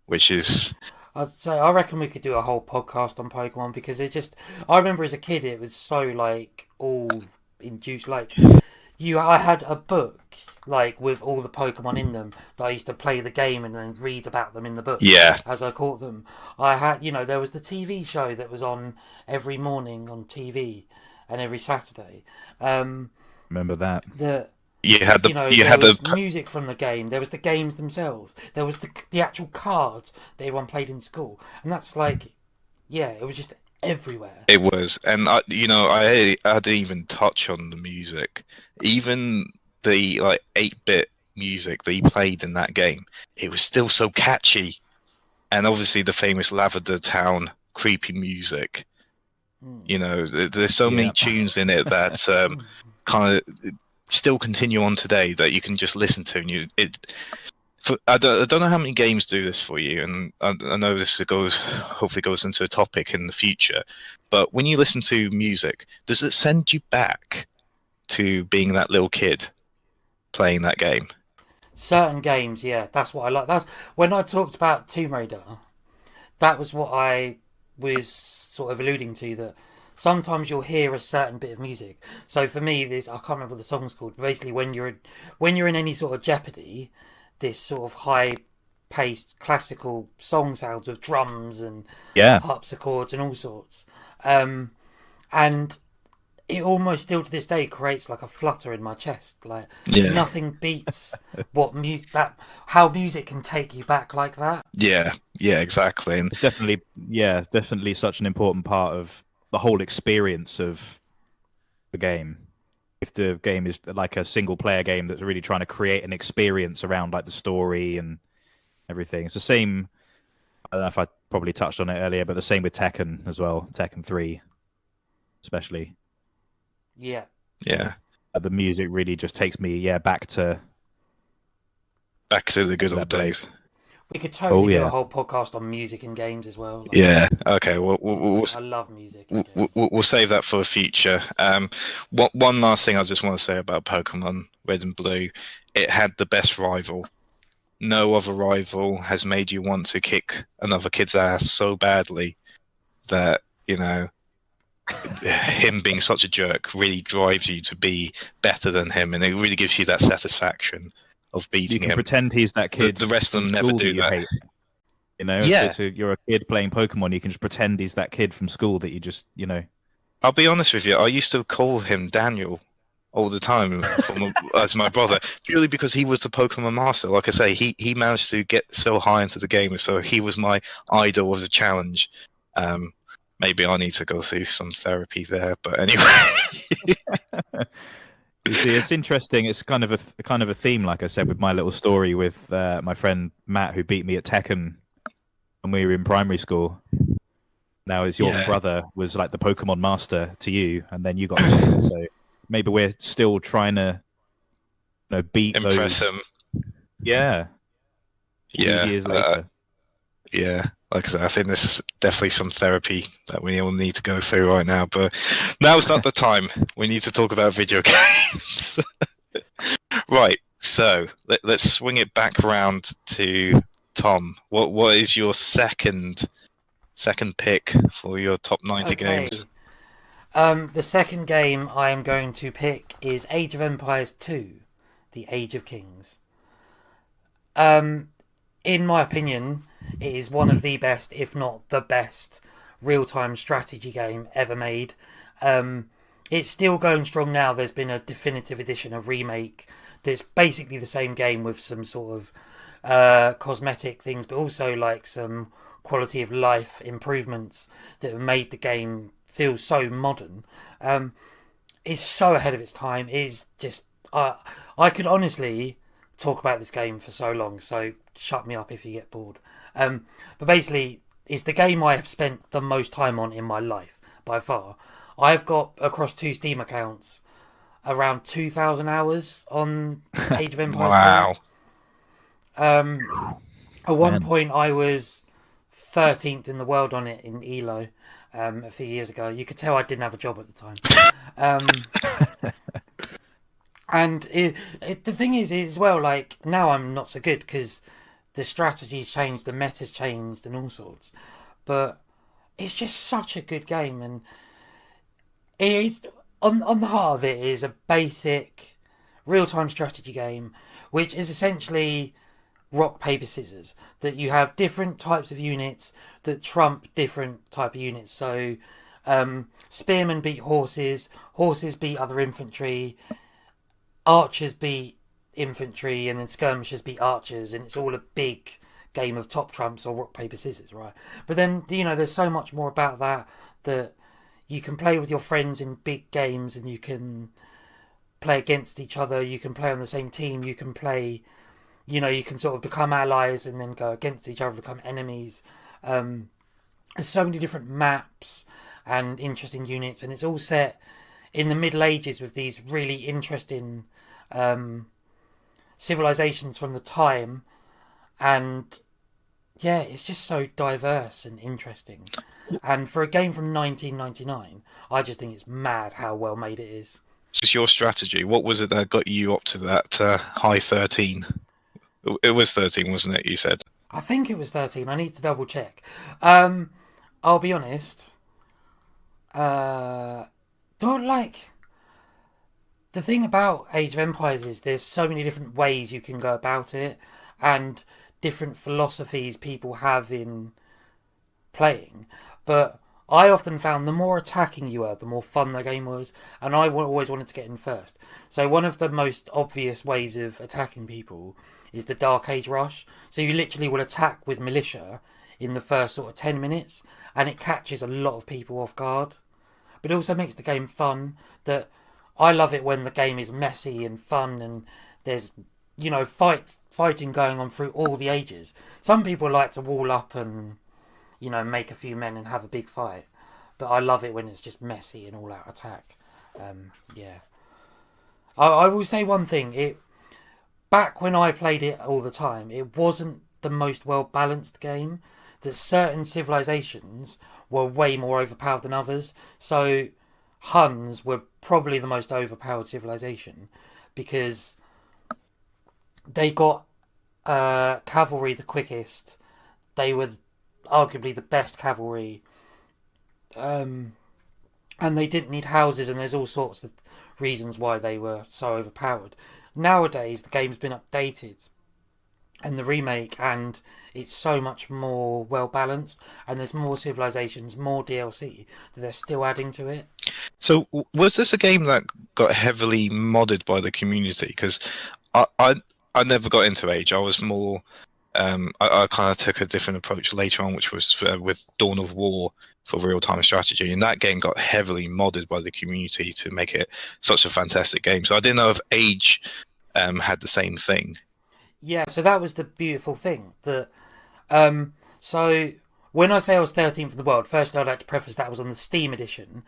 which is... I'd say I reckon we could do a whole podcast on Pokemon, because it just, I remember as a kid it was so like all induced, like I had a book like with all the Pokemon in them that I used to play the game and then read about them in the book. Yeah. As I caught them. I had, there was the TV show that was on every morning on TV and every Saturday. Remember that? You had there was music from the game. There was the games themselves. There was the actual cards that everyone played in school, and that's like, yeah, it was just everywhere. It was, and I didn't even touch on the music, even the like 8-bit music that he played in that game. It was still so catchy, and obviously the famous Lavender Town creepy music. There's so many tunes in it that kind of still continue on today that you can just listen to, and I don't know how many games do this for you, and I know this hopefully goes into a topic in the future, but when you listen to music, does it send you back to being that little kid playing that game? Certain games, yeah, that's what I like. That's when I talked about Tomb Raider, that was what I was sort of alluding to, that sometimes you'll hear a certain bit of music. So for me, I can't remember what the song's called, but basically when you're in any sort of jeopardy, this sort of high-paced classical song sounds with drums and harpsichords and all sorts, and it almost still to this day creates like a flutter in my chest. Like nothing beats how music can take you back like that. Yeah, exactly. And it's definitely such an important part of the whole experience of the game. If the game is like a single player game that's really trying to create an experience around like the story and everything, it's the same. I don't know if I probably touched on it earlier, but the same with Tekken as well. Tekken 3 especially. Yeah. The music really just takes me back to the good old days. We could totally do a whole podcast on music and games as well. Okay. I love music. We'll save that for the future. One last thing I just want to say about Pokemon Red and Blue: it had the best rival. No other rival has made you want to kick another kid's ass so badly that him being such a jerk really drives you to be better than him, and it really gives you that satisfaction of beating him. You can pretend he's that kid. The rest of them never do that. Hate. So you're a kid playing Pokemon, you can just pretend he's that kid from school that you just, I'll be honest with you, I used to call him Daniel all the time as my brother, purely because he was the Pokemon master. Like I say, he managed to get so high into the game, so he was my idol of the challenge. Maybe I need to go through some therapy there, but anyway. You see, it's interesting. It's kind of a theme, like I said, with my little story with my friend Matt, who beat me at Tekken when we were in primary school. Now, as your brother was like the Pokemon master to you, and then you got him. So maybe we're still trying to, beat impress those. him. Yeah, all these Yeah, years later. yeah. Like I said, I think this is definitely some therapy that we all need to go through right now. But now's not the time. We need to talk about video games. Right. So let's swing it back around to Tom. What is your second pick for your top 90 Okay. games? The second game I am going to pick is Age of Empires 2, The Age of Kings. In my opinion, it is one of the best, if not the best, real-time strategy game ever made. It's still going strong now. There's been a definitive edition, a remake, that's basically the same game with some sort of cosmetic things, but also like some quality of life improvements that have made the game feel so modern. It's so ahead of its time. It's just I could honestly talk about this game for so long. So shut me up if you get bored. But basically, it's the game I have spent the most time on in my life by far. I've got across 2 Steam accounts around 2,000 hours on Age of Empires 2. Wow. At one Man. point, I was 13th in the world on it in ELO a few years ago. You could tell I didn't have a job at the time. And the thing is as well, like, now I'm not so good because the strategy's changed, the meta's changed, and all sorts. But it's just such a good game, and it is on the heart of it is a basic real-time strategy game, which is essentially rock paper scissors. That you have different types of units that trump different type of units. So spearmen beat horses, horses beat other infantry, archers beat infantry, and then skirmishers beat archers, and it's all a big game of top trumps or rock paper scissors, right? But then there's so much more about that you can play with your friends in big games, and you can play against each other. You can play on the same team. You can play, you can sort of become allies and then go against each other, become enemies. There's so many different maps and interesting units, and it's all set in the Middle Ages with these really interesting civilizations from the time, and yeah, it's just so diverse and interesting. And for a game from 1999, I just think it's mad how well made it is. So it's your strategy. What was it that got you up to that high 13? It was 13, wasn't it? You said. I think it was 13. I need to double check. I'll be honest. Don't like. The thing about Age of Empires is there's so many different ways you can go about it, and different philosophies people have in playing. But I often found the more attacking you were, the more fun the game was, and I always wanted to get in first. So one of the most obvious ways of attacking people is the Dark Age Rush. So you literally will attack with militia in the first sort of 10 minutes, and it catches a lot of people off guard. But it also makes the game fun. That I love it when the game is messy and fun, and there's fighting going on through all the ages. Some people like to wall up and make a few men and have a big fight, but I love it when it's just messy and all out attack. Yeah, I will say one thing. Back when I played it all the time, it wasn't the most well balanced game. That certain civilizations were way more overpowered than others. So Huns were probably the most overpowered civilization because they got cavalry the quickest. They were arguably the best cavalry, and they didn't need houses, and there's all sorts of reasons why they were so overpowered. Nowadays the game's been updated and the remake, and it's so much more well balanced, and there's more civilizations, more DLC that they're still adding to it. So was this a game that got heavily modded by the community? Because I never got into Age. I was more I kind of took a different approach later on, which was with Dawn of War for real-time strategy, and that game got heavily modded by the community to make it such a fantastic game. So I didn't know if Age had the same thing. Yeah, so that was the beautiful thing. That so when I say I was 13th in the world, firstly I'd like to preface that was on the Steam edition,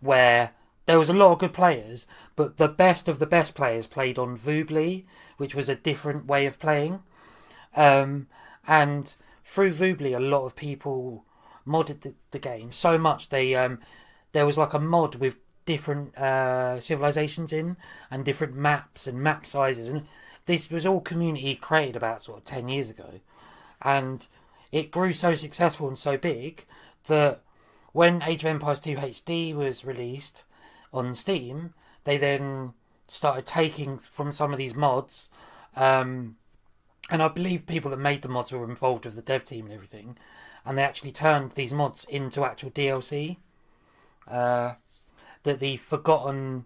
where there was a lot of good players, but the best of the best players played on Voobly, which was a different way of playing. And through Voobly, a lot of people modded the game so much there was like a mod with different civilizations in and different maps and map sizes, and this was all community created about sort of 10 years ago, and it grew so successful and so big that when Age of Empires 2 HD was released on Steam, they then started taking from some of these mods, and I believe people that made the mods were involved with the dev team and everything, and they actually turned these mods into actual DLC. That the Forgotten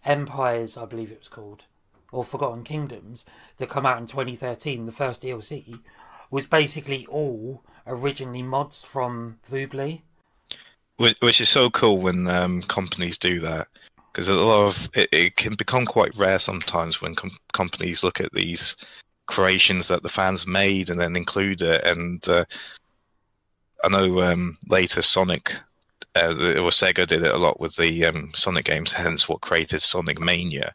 Empires, I believe it was called, or Forgotten Kingdoms, that come out in 2013, the first DLC, was basically all originally mods from Voobly. Which is so cool when companies do that, because a lot of it can become quite rare sometimes when companies look at these creations that the fans made and then include it. And I know later Sonic, or Sega did it a lot with the Sonic games, hence what created Sonic Mania.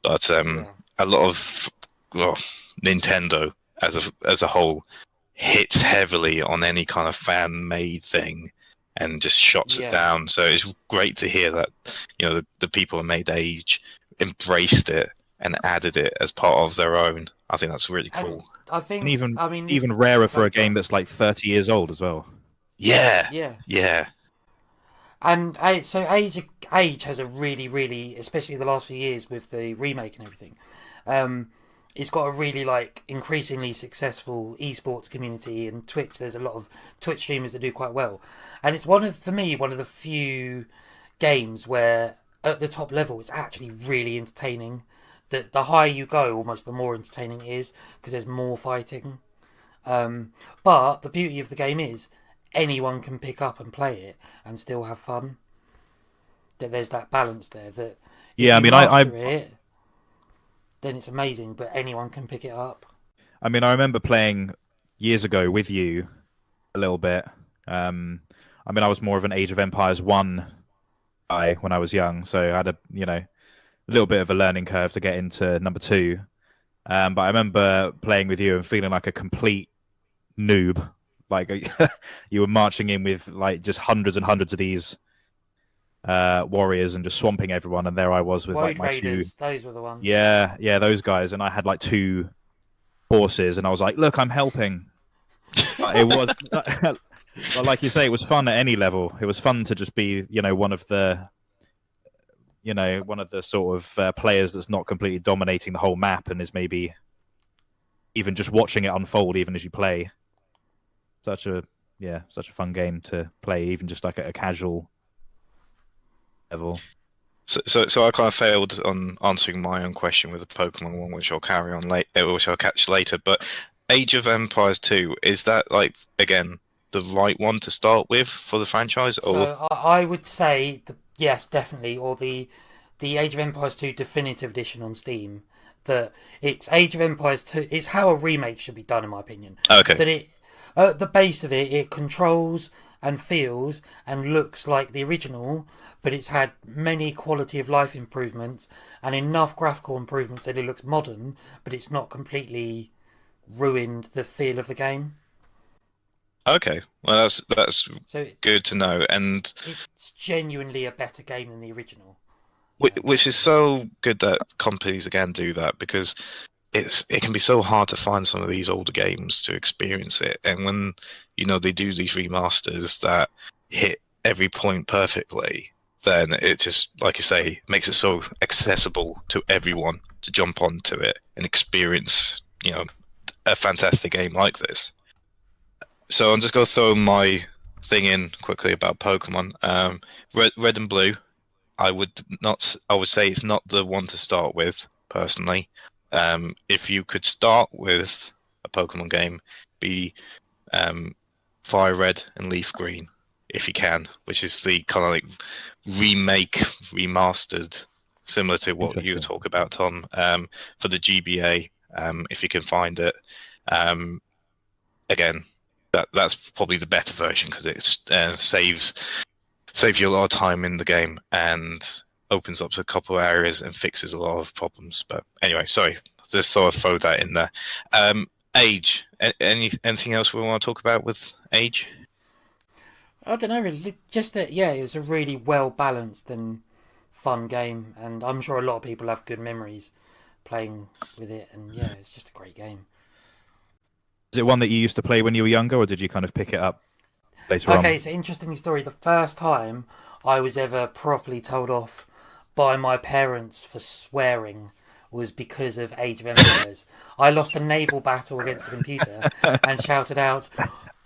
But a lot of Nintendo as a whole hits heavily on any kind of fan-made thing and just shots it down. So it's great to hear that the people who made Age embraced it and added it as part of their own. I think that's really cool. I think, and even rarer for a game that's like 30 years old as well. Yeah. And so Age has a really, really, especially the last few years with the remake and everything, it's got a really increasingly successful esports community, and Twitch. There's a lot of Twitch streamers that do quite well, and it's one of the few games where at the top level it's actually really entertaining. That the higher you go, almost the more entertaining it is because there's more fighting. But the beauty of the game is anyone can pick up and play it and still have fun. That there's that balance there. That if then it's amazing, but anyone can pick it up. I mean, I remember playing years ago with you a little bit. I was more of an Age of Empires 1 guy when I was young, so I had a little bit of a learning curve to get into number 2. But I remember playing with you and feeling like a complete noob. You were marching in with just hundreds and hundreds of these warriors and just swamping everyone, and there I was with Road my Raiders, 2. those were the ones. Yeah, those guys, and I had 2 horses, and I was like, "Look, I'm helping." It was, like you say, it was fun at any level. It was fun to just be, one of the sort of players that's not completely dominating the whole map and is maybe even just watching it unfold, even as you play. Such a fun game to play, even just at a casual level. So I kind of failed on answering my own question with the Pokemon one, which I'll carry on later, which I'll catch later. But Age of Empires 2, is that again the right one to start with for the franchise? Or so I would say yes, definitely, or the Age of Empires 2 Definitive Edition on Steam. That it's Age of Empires 2. It's how a remake should be done, in my opinion. Okay. That it at the base of it controls and feels and looks like the original, but it's had many quality of life improvements and enough graphical improvements that it looks modern, but it's not completely ruined the feel of the game. Okay, well that's good to know, and it's genuinely a better game than the original. Which is so good that companies again do that, because it can be so hard to find some of these older games to experience it, and when they do these remasters that hit every point perfectly, then it just, like you say, makes it so accessible to everyone to jump onto it and experience a fantastic game like this. So I'm just going to throw my thing in quickly about Pokemon. Red and Blue, I would say it's not the one to start with, personally. If you could start with a Pokemon game, be Fire Red and Leaf Green, if you can, which is the kind of remastered, similar to what you talk about, Tom, for the GBA, if you can find it. Again, that's probably the better version, because it saves you a lot of time in the game, and opens up a couple of areas and fixes a lot of problems. But anyway, sorry, just thought I'd throw that in there. Age. Anything else we want to talk about with Age? I don't know, really. Just that, yeah, it was a really well balanced and fun game, and I'm sure a lot of people have good memories playing with it. And yeah, it's just a great game. Is it one that you used to play when you were younger, or did you kind of pick it up later on? Okay, so interesting story. The first time I was ever properly told off by my parents for swearing was because of Age of Empires. I lost a naval battle against a computer and shouted out,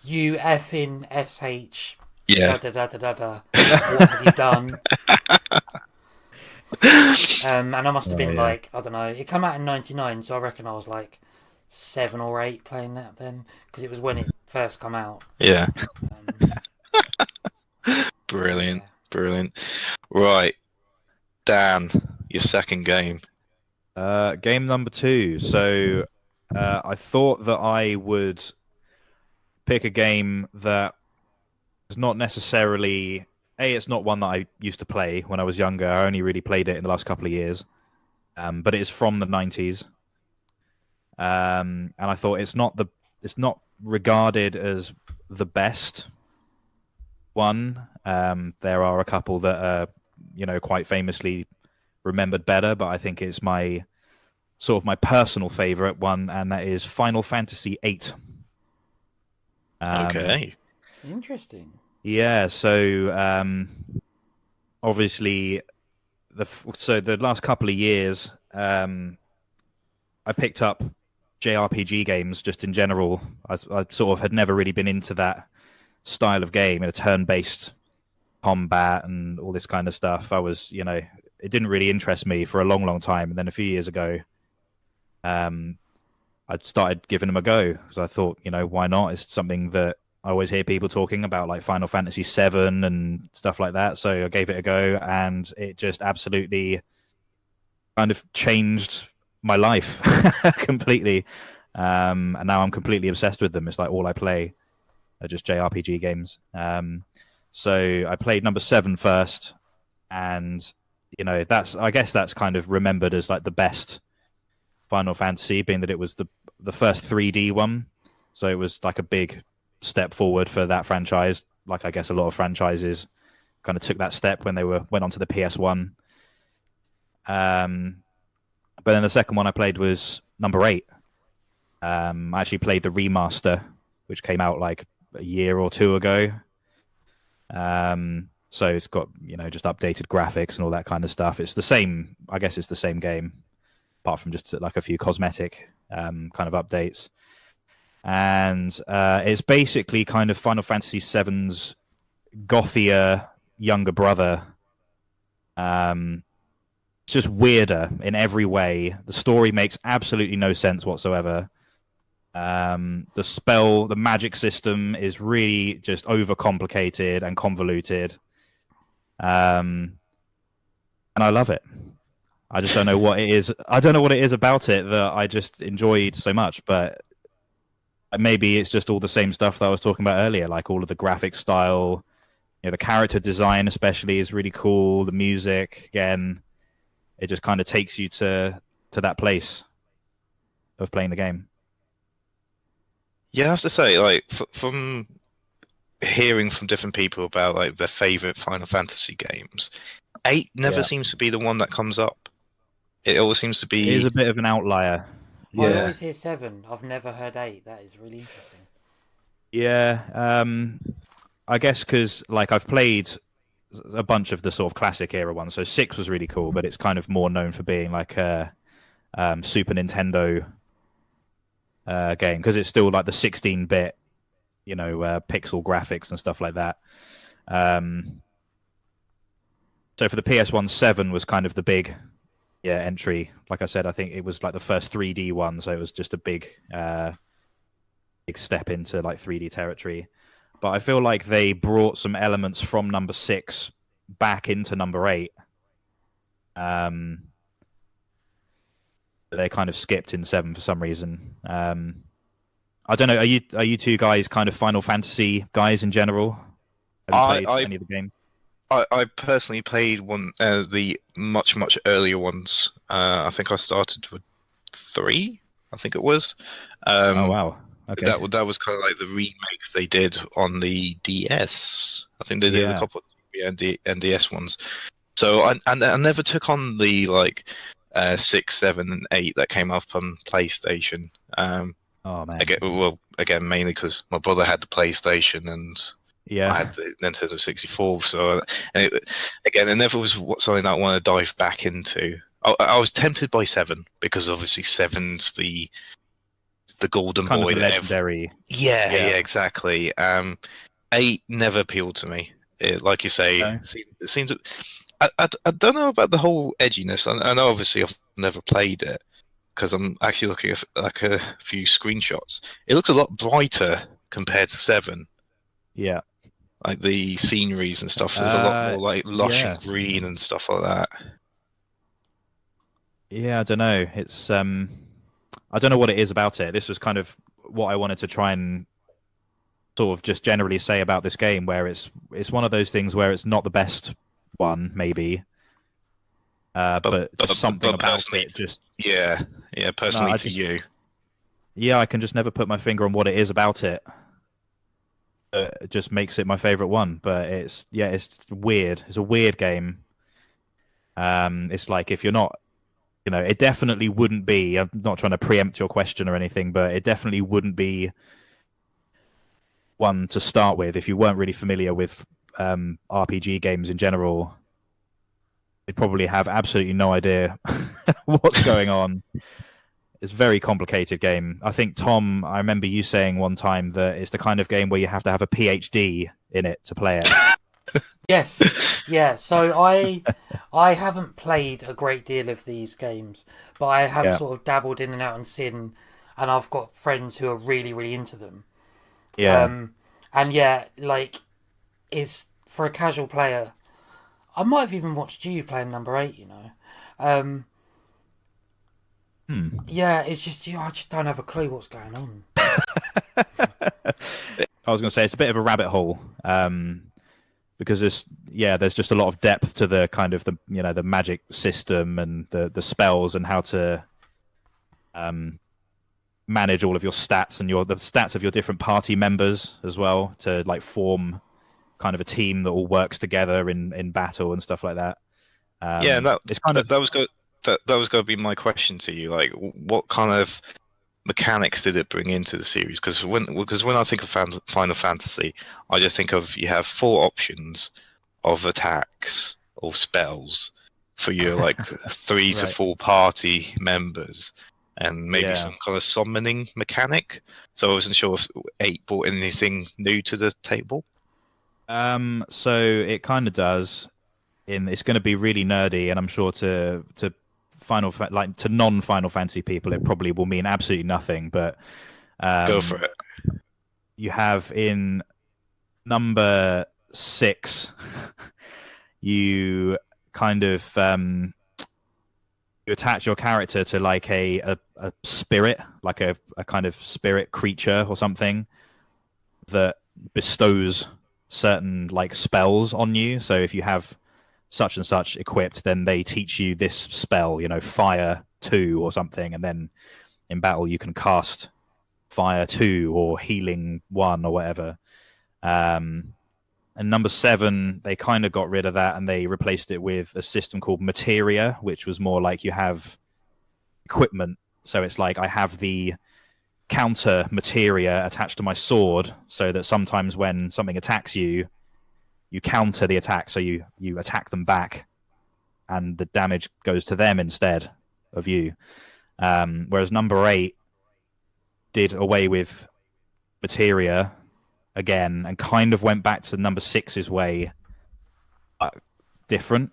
"You effing SH, Yeah. da da da da da da. What have you done?" And I must have been like, I don't know, it came out in '99, so I reckon I was like 7 or 8 playing that then, because it was when it first come out. Yeah. Um, Brilliant. yeah. Brilliant. Right. Dan, your second game. Game number 2. So I thought that I would pick a game that is not necessarily... it's not one that I used to play when I was younger. I only really played it in the last couple of years. But it is from the 90s. And I thought it's not regarded as the best one. There are a couple that are, quite famously remembered better, but I think it's my personal favorite one, and that is Final Fantasy VIII. Okay. Interesting. Yeah, so obviously the last couple of years, I picked up JRPG games just in general. I sort of had never really been into that style of game, a turn-based combat and all this kind of stuff. It didn't really interest me for a long, long time. And then a few years ago, I started giving them a go because I thought, why not? It's something that I always hear people talking about, like Final Fantasy VII and stuff like that. So I gave it a go, and it just absolutely kind of changed my life completely. And now I'm completely obsessed with them. It's like all I play are just JRPG games. So I played number 7 first, and I guess that's kind of remembered as like the best Final Fantasy, being that it was the first 3D one. So it was like a big step forward for that franchise. Like I guess a lot of franchises kind of took that step when they went onto the PS1. But then the second one I played was number 8. I actually played the remaster, which came out like a year or 2 ago. So it's got, just updated graphics and all that kind of stuff. It's the same, I guess it's the same game, apart from just like a few cosmetic kind of updates. And it's basically kind of Final Fantasy VII's gothier younger brother. It's just weirder in every way. The story makes absolutely no sense whatsoever. The magic system is really just overcomplicated and convoluted. And I love it. I just don't know what it is. I don't know what it is about it that I just enjoyed so much, but maybe it's just all the same stuff that I was talking about earlier, like all of the graphic style, the character design especially is really cool. The music, again, it just kind of takes you to that place of playing the game. Yeah, I have to say, like, from hearing from different people about like their favorite Final Fantasy games, 8 never seems to be the one that comes up. It always seems to be. It is a bit of an outlier. I always hear 7. I've never heard 8. That is really interesting. Yeah, I guess because like I've played a bunch of the sort of classic era ones. So 6 was really cool, but it's kind of more known for being like a Super Nintendo game because it's still like the 16-bit, pixel graphics and stuff like that. So for the PS1, 7 was kind of the big entry. Like I said, I think it was like the first 3D one, so it was just a big step into like 3D territory. But I feel like they brought some elements from number 6 back into number 8. They kind of skipped in 7 for some reason. I don't know. Are you two guys kind of Final Fantasy guys in general? Have you played any of the game? I personally played one the much earlier ones. I think I started with 3. I think it was. Oh Um, wow. Okay. that was kind of like the remakes they did on the DS. I think they did a Yeah. couple of NDS ones. So I never took on the like 6, 7, and 8 that came up on PlayStation. Oh man. Again, mainly because my brother had the PlayStation and I Yeah. had the Nintendo 64. So again, it never was something that I want to dive back into. I was tempted by 7 because obviously 7's the golden Kind of boy the that legendary. yeah, Yeah. exactly. 8 never appealed to me. Like you say, No? it seems. I don't know about the whole edginess. I know obviously I've never played it because I'm actually looking at like a few screenshots. It looks a lot brighter compared to 7. Yeah. Like the sceneries and stuff. There's a lot more like lush and Yeah. green and stuff like that. Yeah, I don't know. It's I don't know what it is about it. This was kind of what I wanted to try and sort of just generally say about this game, where it's one of those things where it's not the best one, maybe, but just something about personally, it just yeah, no, personally I to just you. yeah, I can just never put my finger on what it is about it. It just makes it my favorite one. But it's weird. It's a weird game. It's like if you're not, it definitely wouldn't be. I'm not trying to preempt your question or anything, but it definitely wouldn't be one to start with if you weren't really familiar with RPG games in general. You'd probably have absolutely no idea what's going on. It's a very complicated game. I think, Tom, I remember you saying one time that it's the kind of game where you have to have a PhD in it to play it. Yes, yeah. So I haven't played a great deal of these games, but I have Yeah. sort of dabbled in and out and seen, and I've got friends who are really really into them. Yeah. And yeah, like is for a casual player. I might have even watched you playing number 8. Yeah, it's just I just don't have a clue what's going on. I was going to say it's a bit of a rabbit hole because there's just a lot of depth to the kind of the magic system and the spells and how to manage all of your stats and the stats of your different party members as well to like form kind of a team that all works together in battle and stuff like that. Yeah, and It's kind of that was going that was going to be my question to you. Like, what kind of mechanics did it bring into the series? Because when I think of Final Fantasy, I just think of you have 4 options of attacks or spells for your like 3 to Right. 4 party members, and maybe some kind of summoning mechanic. So I wasn't sure if 8 brought anything new to the table. So it kind of does. It's going to be really nerdy, and I'm sure to to non-Final Fantasy people, it probably will mean absolutely nothing. But Go for it. you have in number 6, you kind of you attach your character to like a spirit, like a kind of spirit creature or something that bestows certain like spells on you. So if you have such and such equipped, then they teach you this spell, fire 2 or something, and then in battle you can cast fire 2 or healing 1 or whatever. And number 7, they kind of got rid of that and they replaced it with a system called materia, which was more like you have equipment. So it's like I have the counter materia attached to my sword, so that sometimes when something attacks you, you counter the attack, so you attack them back, and the damage goes to them instead of you. Whereas number 8 did away with materia again and kind of went back to number 6's way, different.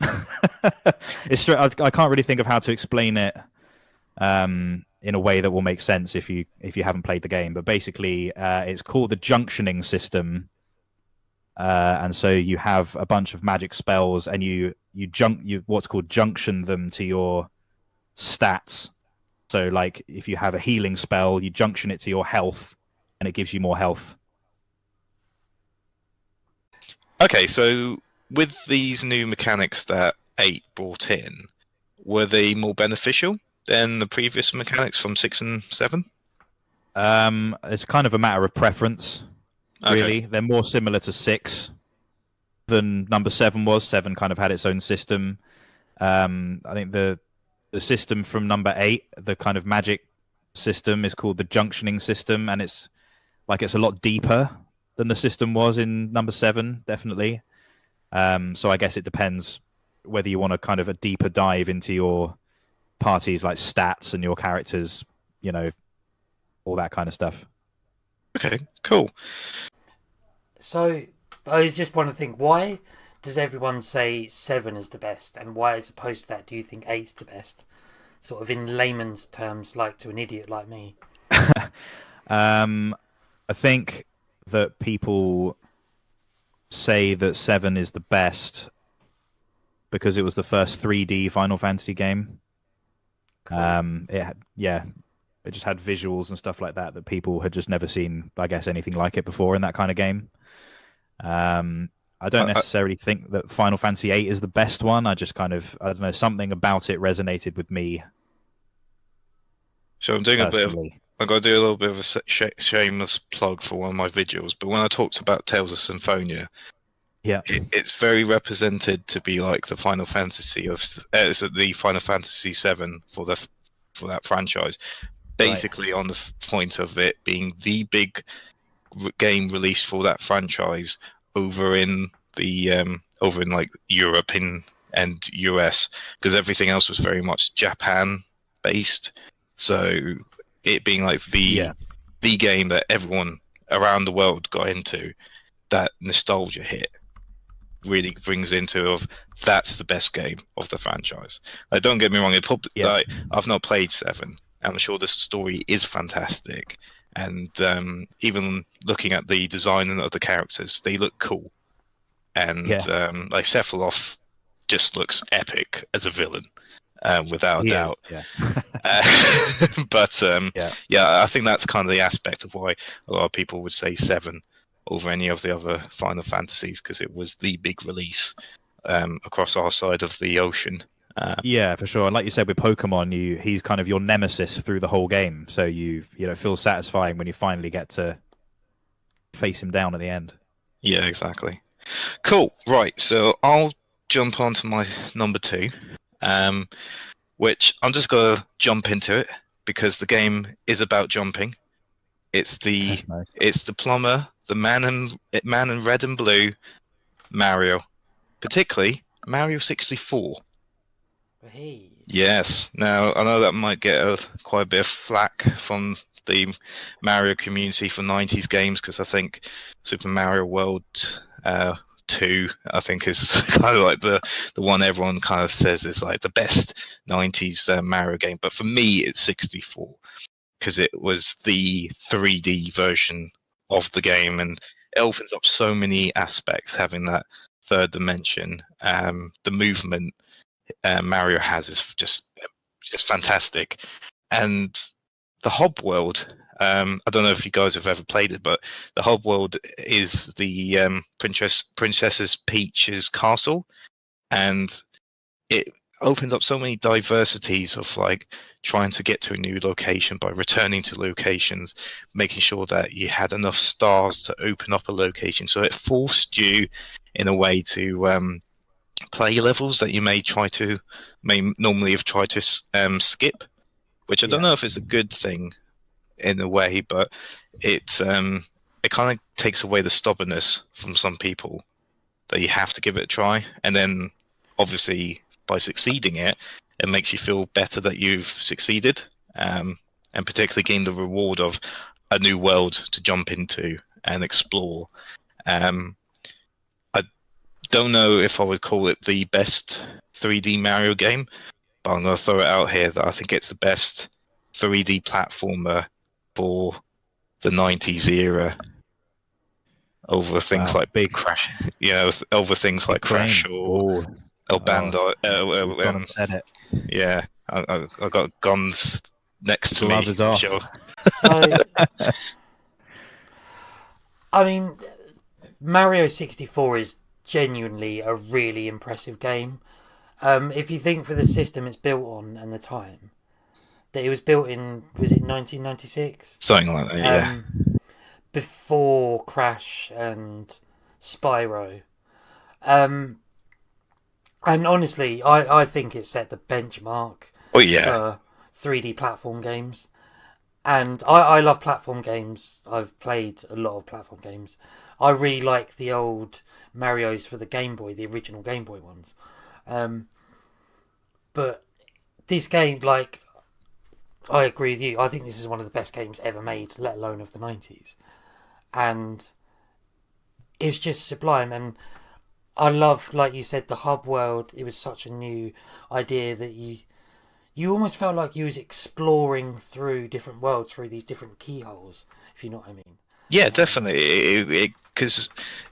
I can't really think of how to explain it in a way that will make sense if you haven't played the game. But basically, it's called the junctioning system. And so you have a bunch of magic spells, and you what's called junction them to your stats. So, like, if you have a healing spell, you junction it to your health, and it gives you more health. Okay, so with these new mechanics that 8 brought in, were they more beneficial than the previous mechanics from 6 and 7? It's kind of a matter of preference, really. Okay. They're more similar to 6 than number 7 was. 7 kind of had its own system. I think the system from number 8, the kind of magic system, is called the junctioning system, and it's a lot deeper than the system was in number 7, definitely. So I guess it depends whether you want a kind of a deeper dive into your party's like stats and your characters, all that kind of stuff. Okay, cool. So I was just want to think, why does everyone say 7 is the best, and why, as opposed to that, do you think 8's the best? Sort of in layman's terms, like to an idiot like me. I think that people say that 7 is the best because it was the first 3D Final Fantasy game. Cool. It just had visuals and stuff like that people had just never seen, I guess, anything like it before in that kind of game. I don't necessarily think that Final Fantasy VIII is the best one. I just I don't know, something about it resonated with me. So I'm doing I've got to do a little bit of a shameless plug for one of my videos, but when I talked about Tales of Symphonia, it's very represented to be like the Final Fantasy the Final Fantasy VII for that franchise. Basically, right. On the point of it being the big game released for that franchise over in like Europe and US, because everything else was very much Japan based. So it being like the game that everyone around the world got into, that nostalgia hit really brings into that's the best game of the franchise. Like, don't get me wrong, I've not played 7. I'm sure the story is fantastic, and even looking at the design of the characters, they look cool. And like Sephiroth just looks epic as a villain, without a doubt. But I think that's kind of the aspect of why a lot of people would say 7 over any of the other Final Fantasies, because it was the big release across our side of the ocean. Yeah, for sure. And like you said, with Pokemon, he's kind of your nemesis through the whole game. So you feel satisfying when you finally get to face him down at the end. Yeah, exactly. Cool. Right. So I'll jump on to my number 2, which I'm just gonna jump into it because the game is about jumping. It's the nice. It's the plumber, the man in red and blue, Mario, particularly Mario 64. Hey. Yes. Now, I know that might get quite a bit of flack from the Mario community for 90s games, because I think Super Mario World 2, I think, is kind of like the one everyone kind of says is like the best 90s Mario game. But for me, it's 64, because it was the 3D version of the game, and it opens up so many aspects, having that third dimension. The movement Mario has is just fantastic, and the Hob World. I don't know if you guys have ever played it, but the Hob World is the Princess Peach's castle, and it opens up so many diversities of like trying to get to a new location by returning to locations, making sure that you had enough stars to open up a location. So it forced you in a way to play levels that you may normally have tried to skip, which I don't know if it's a good thing in a way, but it kind of takes away the stubbornness from some people that you have to give it a try, and then obviously by succeeding it makes you feel better that you've succeeded, and particularly gain the reward of a new world to jump into and explore. I don't know if I would call it the best 3D Mario game, but I'm going to throw it out here that I think it's the best 3D platformer for the 90s era, over things like Big Crash, over things like Crash or El Bando. Gone and said it. Yeah, I got guns next to me. Love is off. Sure. So, I mean, Mario 64 is genuinely a really impressive game. If you think for the system it's built on and the time that it was built in, was it 1996? Something like that, yeah. Before Crash and Spyro. And honestly, I think it set the benchmark Oh yeah. for 3D platform games. And I love platform games. I've played a lot of platform games. I really like the old Mario's for the Game Boy, the original Game Boy ones. But this game, like, I agree with you. I think this is one of the best games ever made, let alone of the 90s. And it's just sublime. And I love, like you said, the hub world. It was such a new idea that you almost felt like you was exploring through different worlds, through these different keyholes, if you know what I mean. Yeah, definitely. Because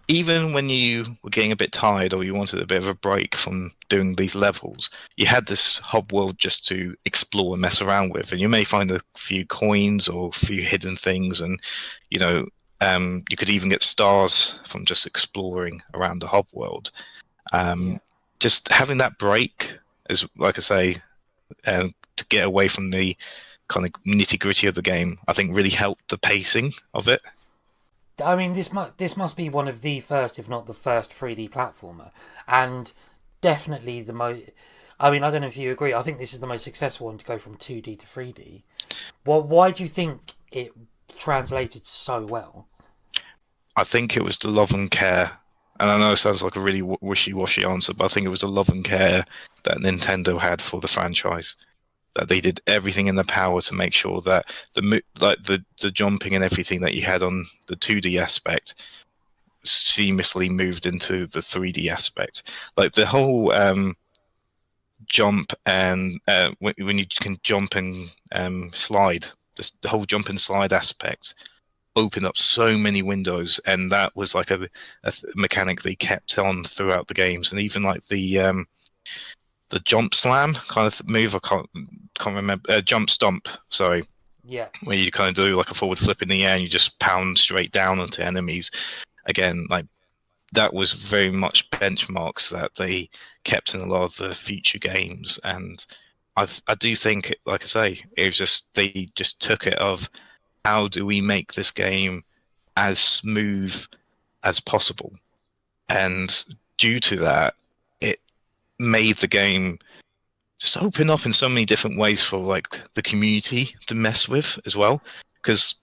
even when you were getting a bit tired or you wanted a bit of a break from doing these levels, you had this hub world just to explore and mess around with, and you may find a few coins or a few hidden things, and you know, you could even get stars from just exploring around the hub world. Just having that break is, like I say, to get away from the kind of nitty gritty of the game, I think really helped the pacing of it. I mean, this must be one of the first, if not the first, 3D platformer, and definitely the most. I mean, I don't know if you agree. I think this is the most successful one to go from 2D to 3D. Well, why do you think it translated so well? I think it was the love and care, and I know it sounds like a really wishy-washy answer, but I think it was the love and care that Nintendo had for the franchise. That they did everything in their power to make sure that the jumping and everything that you had on the 2D aspect seamlessly moved into the 3D aspect. Like the whole jump and when you can jump and slide, the whole jump and slide aspect opened up so many windows, and that was like a mechanic they kept on throughout the games, and even like the jump slam kind of move. I can't remember. Jump stomp. Sorry. Yeah. Where you kind of do like a forward flip in the air and you just pound straight down onto enemies. Again, like that was very much benchmarks that they kept in a lot of the future games, and I do think, like I say, it was just they just took it of how do we make this game as smooth as possible, and due to that, made the game just open up in so many different ways for like the community to mess with as well. Because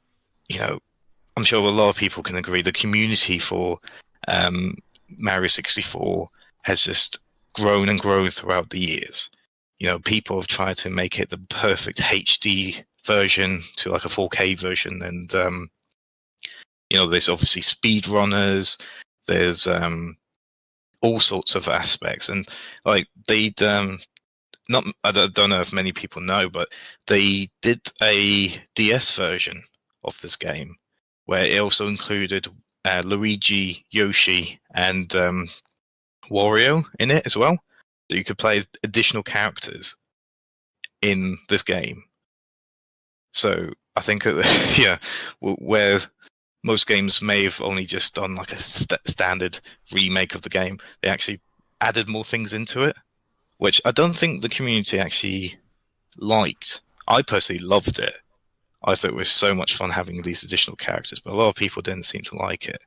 I'm sure a lot of people can agree the community for Mario 64 has just grown and grown throughout the years. People have tried to make it the perfect HD version to like a 4K version, and there's obviously speedrunners, there's all sorts of aspects, and like they'd not, I don't know if many people know, but they did a DS version of this game where it also included Luigi, Yoshi, and Wario in it as well, so you could play additional characters in this game. So I think where most games may have only just done like a standard remake of the game, they actually added more things into it, which I don't think the community actually liked. I personally loved it. I thought it was so much fun having these additional characters, but a lot of people didn't seem to like it.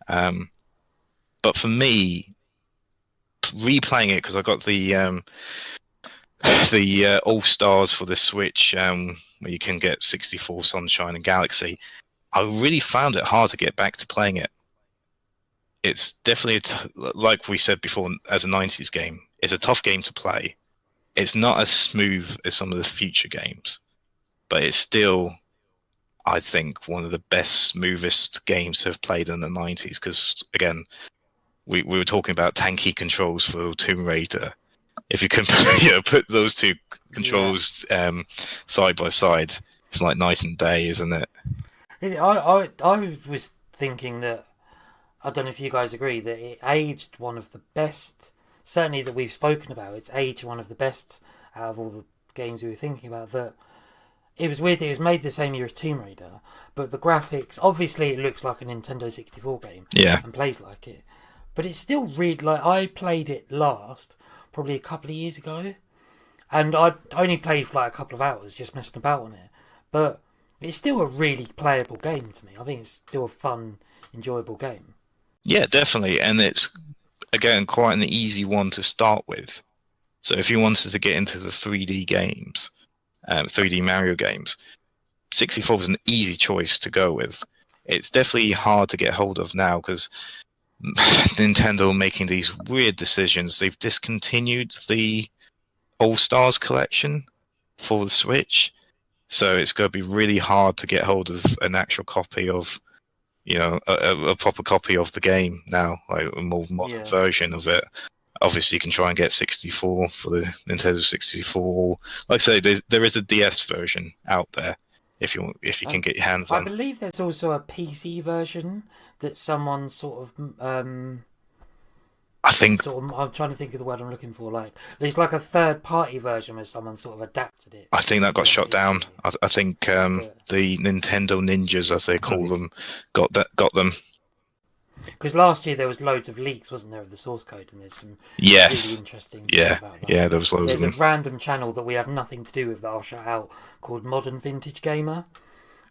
But for me, replaying it, because I got the All Stars for the Switch, where you can get 64, Sunshine, and Galaxy, I really found it hard to get back to playing it. It's definitely, like we said before, as a 90s game, it's a tough game to play. It's not as smooth as some of the future games, but it's still, I think, one of the best, smoothest games to have played in the 90s, because, again, we were talking about tanky controls for Tomb Raider. If you can put those two controls side by side, it's like night and day, isn't it? I was thinking that, I don't know if you guys agree, that it aged one of the best, certainly that we've spoken about, it's aged one of the best out of all the games we were thinking about. That it was weird that it was made the same year as Tomb Raider, but the graphics, obviously it looks like a Nintendo 64 game, yeah, and plays like it, but it's still really like I played it last probably a couple of years ago, and I only played for like a couple of hours just messing about on it, but it's still a really playable game to me. I think it's still a fun, enjoyable game. Yeah, definitely, and it's again quite an easy one to start with. So if you wanted to get into the 3D games, 3D Mario games, 64 was an easy choice to go with. It's definitely hard to get hold of now because Nintendo are making these weird decisions. They've discontinued the All Stars collection for the Switch, so it's going to be really hard to get hold of an actual copy of, a proper copy of the game now, like a more modern version of it. Obviously, you can try and get 64 for the Nintendo 64. Like I say, there is a DS version out there if you can get your hands on. I believe there's also a PC version that someone sort of I think I'm trying to think of the word I'm looking for. Like there's like a third-party version where someone sort of adapted it. I think that got shot down. I think the Nintendo Ninjas, as they call them, got them. Because last year there was loads of leaks, wasn't there, of the source code, and there's some really interesting things about that. Yeah, there was loads There's of them. a random channel that we have nothing to do with that I'll shout out called Modern Vintage Gamer,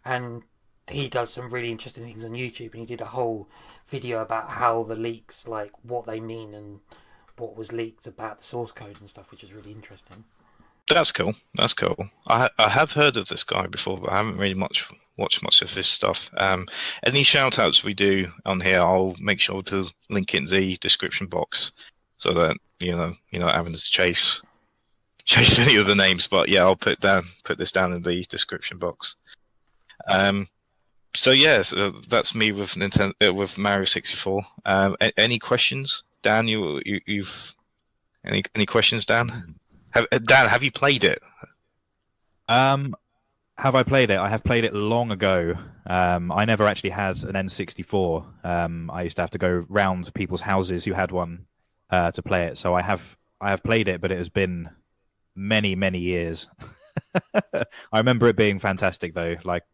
and he does some really interesting things on YouTube, and he did a whole video about how the leaks, like what they mean and what was leaked about the source code and stuff, which is really interesting. That's cool. I have heard of this guy before, but I haven't really watched much of his stuff. Any shout outs we do on here, I'll make sure to link in the description box so that you're not having to chase any of the names. But yeah, I'll put this down in the description box. So that's me with with Mario 64. Any questions, Dan? You've any questions, Dan? Dan, have you played it? Have I played it? I have played it long ago. I never actually had an N64. I used to have to go round people's houses who had one to play it. So I have played it, but it has been many, many years. I remember it being fantastic, though. Like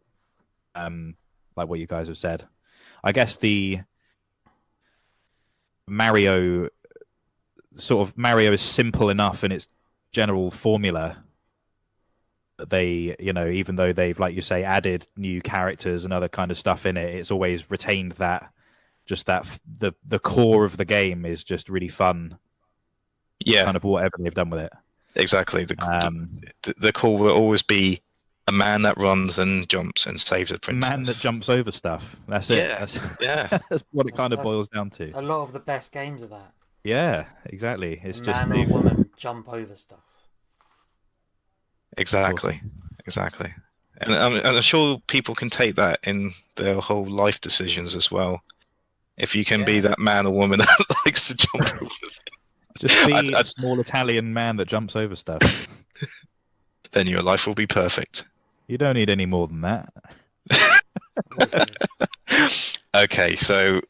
what you guys have said. I guess the Mario is simple enough in its general formula that they, even though they've, like you say, added new characters and other kind of stuff in it, it's always retained that the core of the game is just really fun. Yeah, kind of whatever they've done with it. Exactly. The core will always be a man that runs and jumps and saves a princess. Man that jumps over stuff. That's it. That's what it kind of boils down to. A lot of the best games are that. Yeah, exactly. It's just man or woman jump over stuff. Exactly. And I'm sure people can take that in their whole life decisions as well. If you can be that man or woman that likes to jump over things. Just be a small Italian man that jumps over stuff. Then your life will be perfect. You don't need any more than that. Okay, so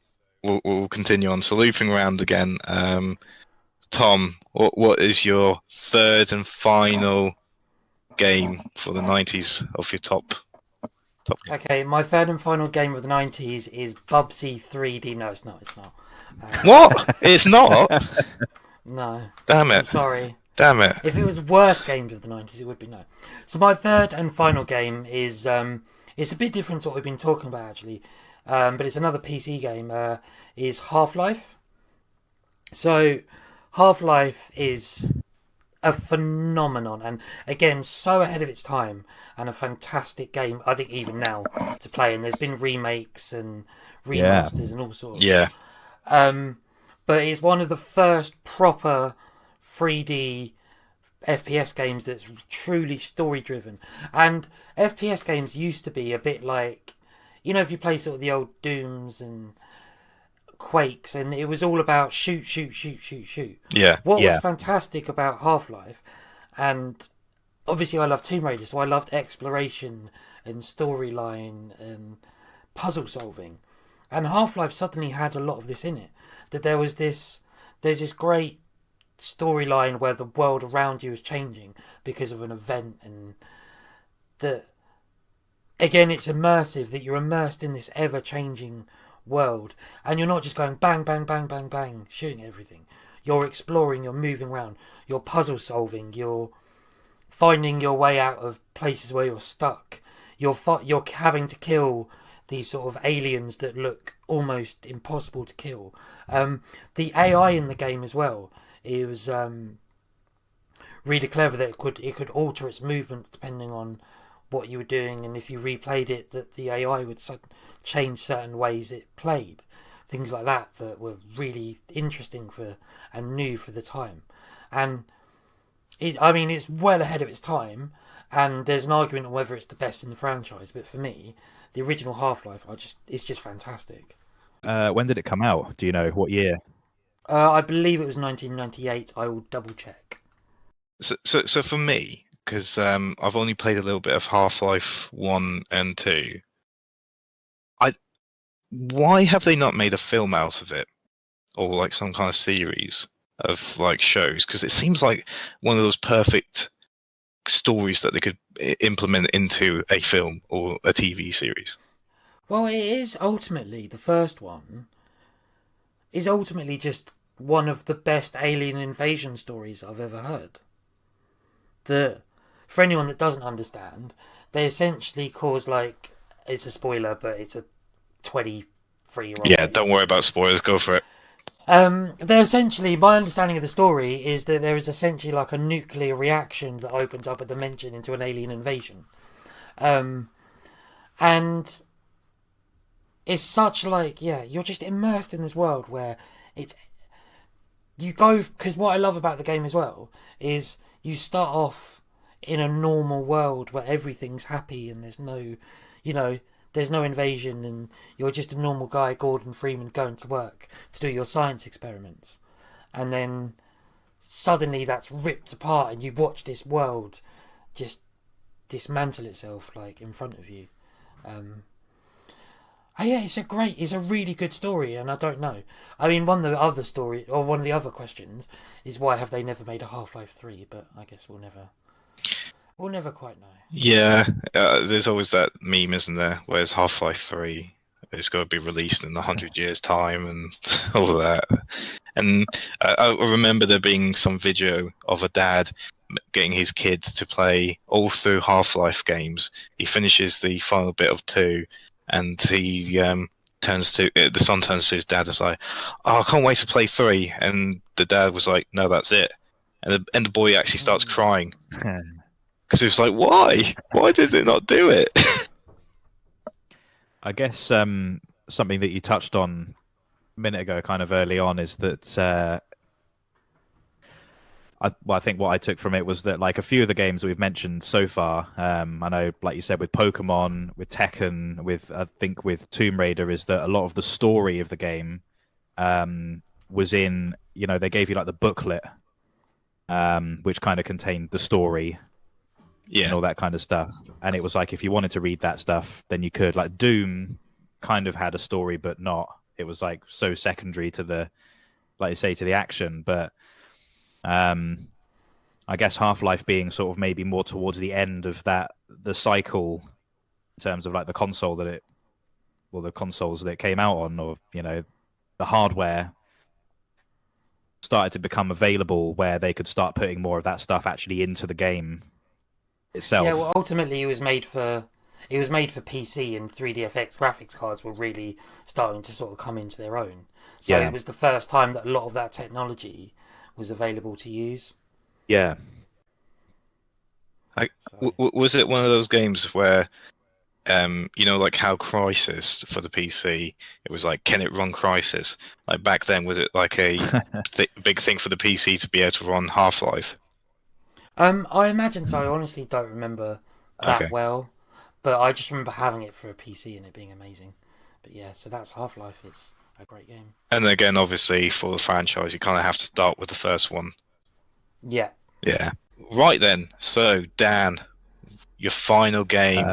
we'll continue on. So looping around again. Tom, what is your third and final game for the 90s of your top game? Okay, my third and final game of the 90s is Bubsy 3D. No, it's not. What? It's not? No. Damn it. I'm sorry. Damn it. If it was worst games of the 90s, it would be no. So my third and final game is it's a bit different to what we've been talking about, actually. But it's another PC game. Is Half-Life. So Half-Life is a phenomenon, and again, so ahead of its time, and a fantastic game, I think, even now to play. And there's been remakes and remasters and all sorts. Yeah. But it's one of the first proper 3D FPS games that's truly story driven. And FPS games used to be a bit like, if you play sort of the old Dooms and Quakes, and it was all about shoot. Yeah. What was fantastic about Half-Life, and obviously I love Tomb Raider, so I loved exploration and storyline and puzzle solving. And Half-Life suddenly had a lot of this in it. That there's this great storyline where the world around you is changing because of an event, and that again, it's immersive, that you're immersed in this ever-changing world, and you're not just going bang, bang, bang, bang, bang, shooting everything. You're exploring, you're moving around, you're puzzle solving, you're finding your way out of places where you're stuck. You're having to kill these sort of aliens that look almost impossible to kill. The AI in the game as well, it was really clever that it could alter its movements depending on what you were doing, and if you replayed it, that the AI would change certain ways it played, things like that were really interesting and new for the time. And it's well ahead of its time, and there's an argument on whether it's the best in the franchise, but for me, the original Half-Life, it's just fantastic. When did it come out? Do you know what year? I believe it was 1998. I will double check. So for me, because I've only played a little bit of Half-Life 1 and 2, why have they not made a film out of it? Or like some kind of series of like shows? Because it seems like one of those perfect stories that they could implement into a film or a TV series. Well, it is ultimately, the first one is ultimately just one of the best alien invasion stories I've ever heard. For anyone that doesn't understand, they essentially cause, like, it's a spoiler, but it's a 23-year-old. Yeah, don't worry about spoilers, go for it. They're essentially, my understanding of the story is that there is essentially like a nuclear reaction that opens up a dimension into an alien invasion. And it's such like, you're just immersed in this world where because what I love about the game as well is you start off in a normal world where everything's happy and there's no, there's no invasion, and you're just a normal guy, Gordon Freeman, going to work to do your science experiments. And then suddenly that's ripped apart and you watch this world just dismantle itself like in front of you. It's a really good story, and I don't know. I mean, one of the other questions is why have they never made a Half-Life 3, but I guess we'll never quite know. Yeah, there's always that meme, isn't there? Whereas Half-Life 3 is going to be released in 100 years' time and all of that. And I remember there being some video of a dad getting his kids to play all through Half-Life games. He finishes the final bit of 2, and he the son turns to his dad and is like, "Oh, I can't wait to play 3." And the dad was like, "No, that's it." And the boy actually starts crying. Because it's like, why? Why did it not do it? I guess something that you touched on a minute ago, kind of early on, is that I think what I took from it was that, like, a few of the games that we've mentioned so far, I know, like you said, with Pokemon, with Tekken, I think with Tomb Raider, is that a lot of the story of the game was in, they gave you like the booklet, which kind of contained the story. Yeah. And all that kind of stuff. And it was like, if you wanted to read that stuff, then you could. Like Doom kind of had a story, but not. It was like so secondary to the, like you say, to the action. But I guess Half-Life being sort of maybe more towards the end of the cycle in terms of like the consoles that it came out on, or, the hardware started to become available where they could start putting more of that stuff actually into the game itself. Yeah, well, ultimately it was made for PC, and 3DFX graphics cards were really starting to sort of come into their own. So It was the first time that a lot of that technology was available to use. Yeah. Was it one of those games where, like how Crysis for the PC, it was like, can it run Crysis? Like back then, was it like a big thing for the PC to be able to run Half-Life? I imagine so. I honestly don't remember that well, but I just remember having it for a PC and it being amazing. But yeah, so that's Half-Life. It's a great game. And again, obviously, for the franchise, you kind of have to start with the first one. Yeah. Yeah. Right then. So, Dan, your final game.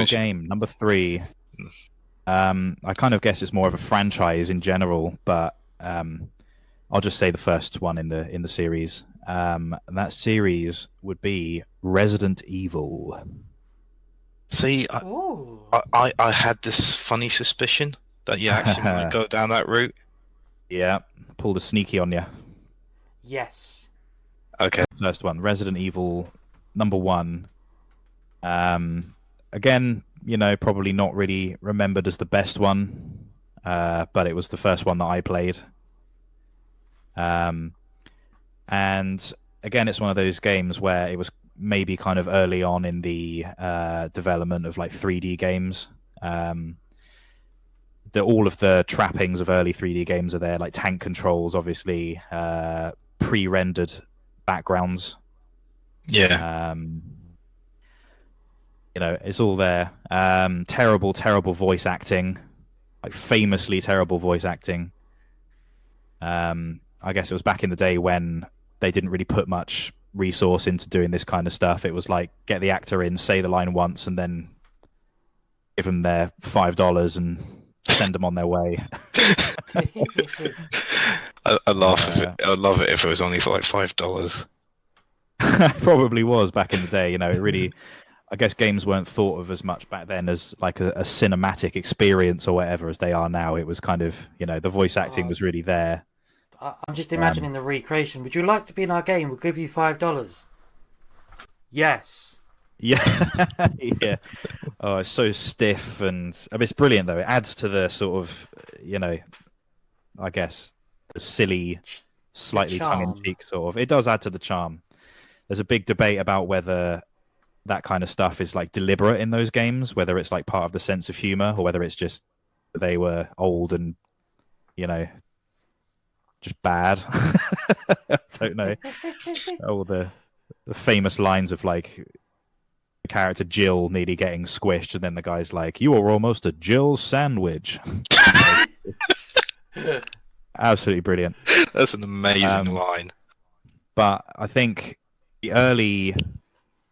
Game, number 3. I kind of guess it's more of a franchise in general, but I'll just say the first one in the series. And that series would be Resident Evil. See, I had this funny suspicion that you actually might go down that route? Yeah, pulled a sneaky on you. Yes. Okay. First one, Resident Evil #1. Again, probably not really remembered as the best one, but it was the first one that I played. And again, it's one of those games where it was maybe kind of early on in the development of like 3D games. All of the trappings of early 3D games are there, like tank controls, obviously, pre-rendered backgrounds. Yeah. It's all there. Terrible voice acting, like famously terrible voice acting. I guess it was back in the day when they didn't really put much resource into doing this kind of stuff. It was like get the actor in, say the line once, and then give them their $5 and send them on their way. I laugh at it. I'd love it if it was only for like $5. Probably was back in the day. It really. I guess games weren't thought of as much back then as like a cinematic experience or whatever as they are now. It was kind of, the voice acting was really there. I'm just imagining the recreation. Would you like to be in our game? We'll give you $5. Yes. Yeah. Yeah. Oh, it's so stiff and it's brilliant though. It adds to the sort of, I guess the silly, slightly tongue-in-cheek sort of. It does add to the charm. There's a big debate about whether that kind of stuff is like deliberate in those games, whether it's like part of the sense of humor or whether it's just they were old and just bad. I don't know. Oh, the famous lines of like the character Jill nearly getting squished and then the guy's like, you are almost a Jill sandwich. Absolutely brilliant. That's an amazing line. But I think the early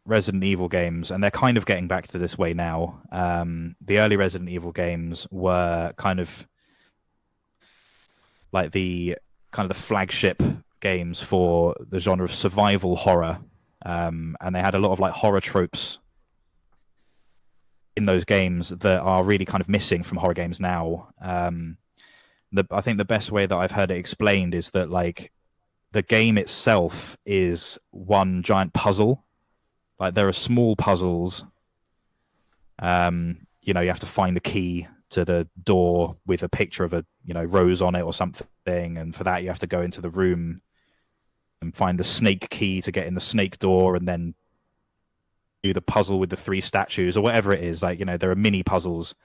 Resident Evil games, and they're kind of getting back to this way now. The early Resident Evil games were kind of like the flagship games for the genre of survival horror, and they had a lot of like horror tropes in those games that are really kind of missing from horror games now. I think the best way that I've heard it explained is that like the game itself is one giant puzzle. Like there are small puzzles. You have to find the key to the door with a picture of a rose on it or something, and for that you have to go into the room and find the snake key to get in the snake door, and then do the puzzle with the 3 statues or whatever it is. Like there are mini puzzles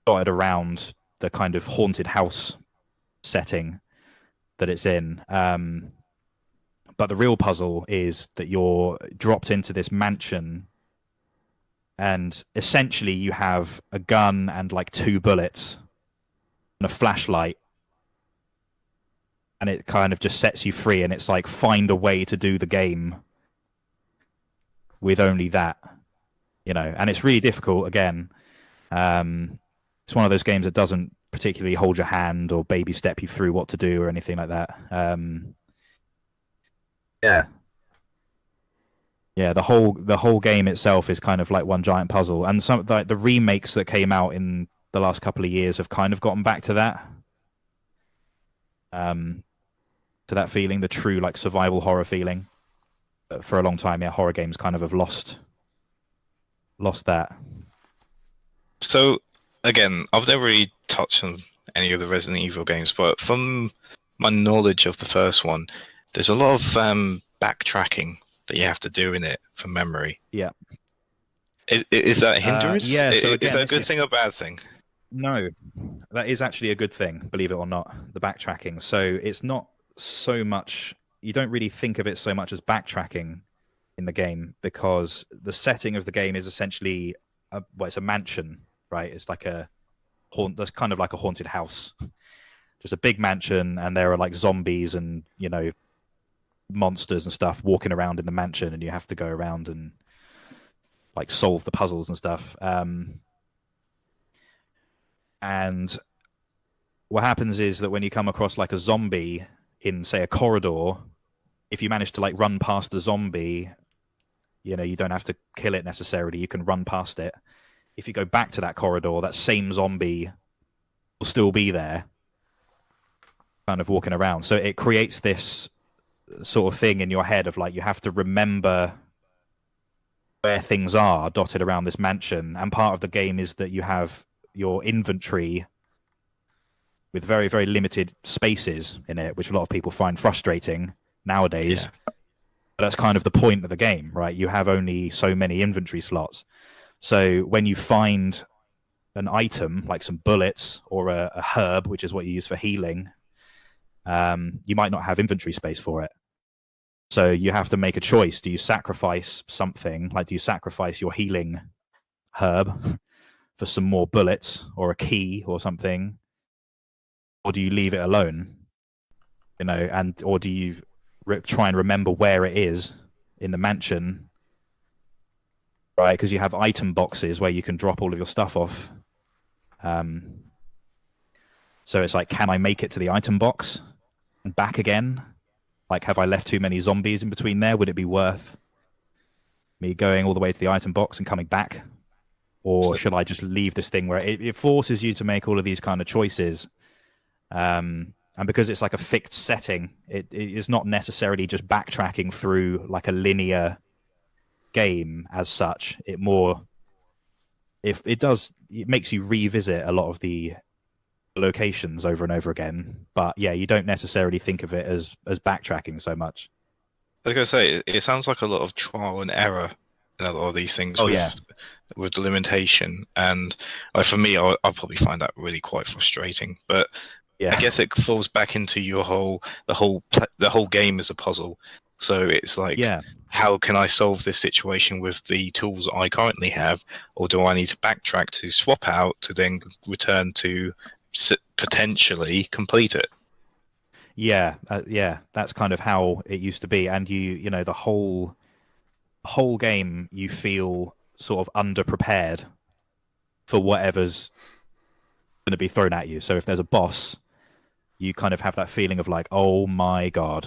dotted around the kind of haunted house setting that it's in. But the real puzzle is that you're dropped into this mansion and essentially you have a gun and like 2 bullets and a flashlight. And it kind of just sets you free, and it's like find a way to do the game with only that, and it's really difficult again. It's one of those games that doesn't particularly hold your hand or baby step you through what to do or anything like that. Yeah, the whole game itself is kind of like one giant puzzle, and some like the remakes that came out in the last couple of years have kind of gotten back to that, to that feeling, the true like survival horror feeling. But for a long time, yeah, horror games kind of have lost that. So again, I've never really touched on any of the Resident Evil games, but from my knowledge of the first one, there's a lot of backtracking that you have to do in it from memory. Yeah. Is that a hindrance? Yeah. So is that a good thing or a bad thing? No, that is actually a good thing, believe it or not, the backtracking. So it's not so much, you don't really think of it so much as backtracking in the game, because the setting of the game is essentially, it's a mansion, right? It's like that's kind of like a haunted house. Just a big mansion, and there are like zombies and, monsters and stuff walking around in the mansion, and you have to go around and like solve the puzzles and stuff. And what happens is that when you come across like a zombie in, say, a corridor, if you manage to like run past the zombie, you don't have to kill it necessarily. You can run past it. If you go back to that corridor, that same zombie will still be there, kind of walking around. So it creates this sort of thing in your head of like you have to remember where things are dotted around this mansion. And part of the game is that you have your inventory with very, very limited spaces in it, which a lot of people find frustrating nowadays. Yeah. But that's kind of the point of the game, right? You have only so many inventory slots. So when you find an item, like some bullets or a herb, which is what you use for healing, you might not have inventory space for it. So you have to make a choice. Do you sacrifice something? Like, do you sacrifice your healing herb for some more bullets or a key or something? Or do you leave it alone? Or do you try and remember where it is in the mansion? Right, because you have item boxes where you can drop all of your stuff off. So it's like, can I make it to the item box and back again? Like, have I left too many zombies in between there? Would it be worth me going all the way to the item box and coming back? Or should I just leave this thing where it forces you to make all of these kind of choices? And because it's like a fixed setting, it is not necessarily just backtracking through like a linear game as such. It makes you revisit a lot of the locations over and over again. But yeah, you don't necessarily think of it as backtracking so much. I was gonna say it sounds like a lot of trial and error in a lot of these things. With the limitation, and for me, I'll probably find that really quite frustrating. But yeah, I guess it falls back into the whole game is a puzzle. So it's like, how can I solve this situation with the tools I currently have, or do I need to backtrack to swap out to then return to potentially complete it? Yeah, that's kind of how it used to be, and the whole game you feel sort of underprepared for whatever's going to be thrown at you. So if there's a boss, you kind of have that feeling of like, oh my god,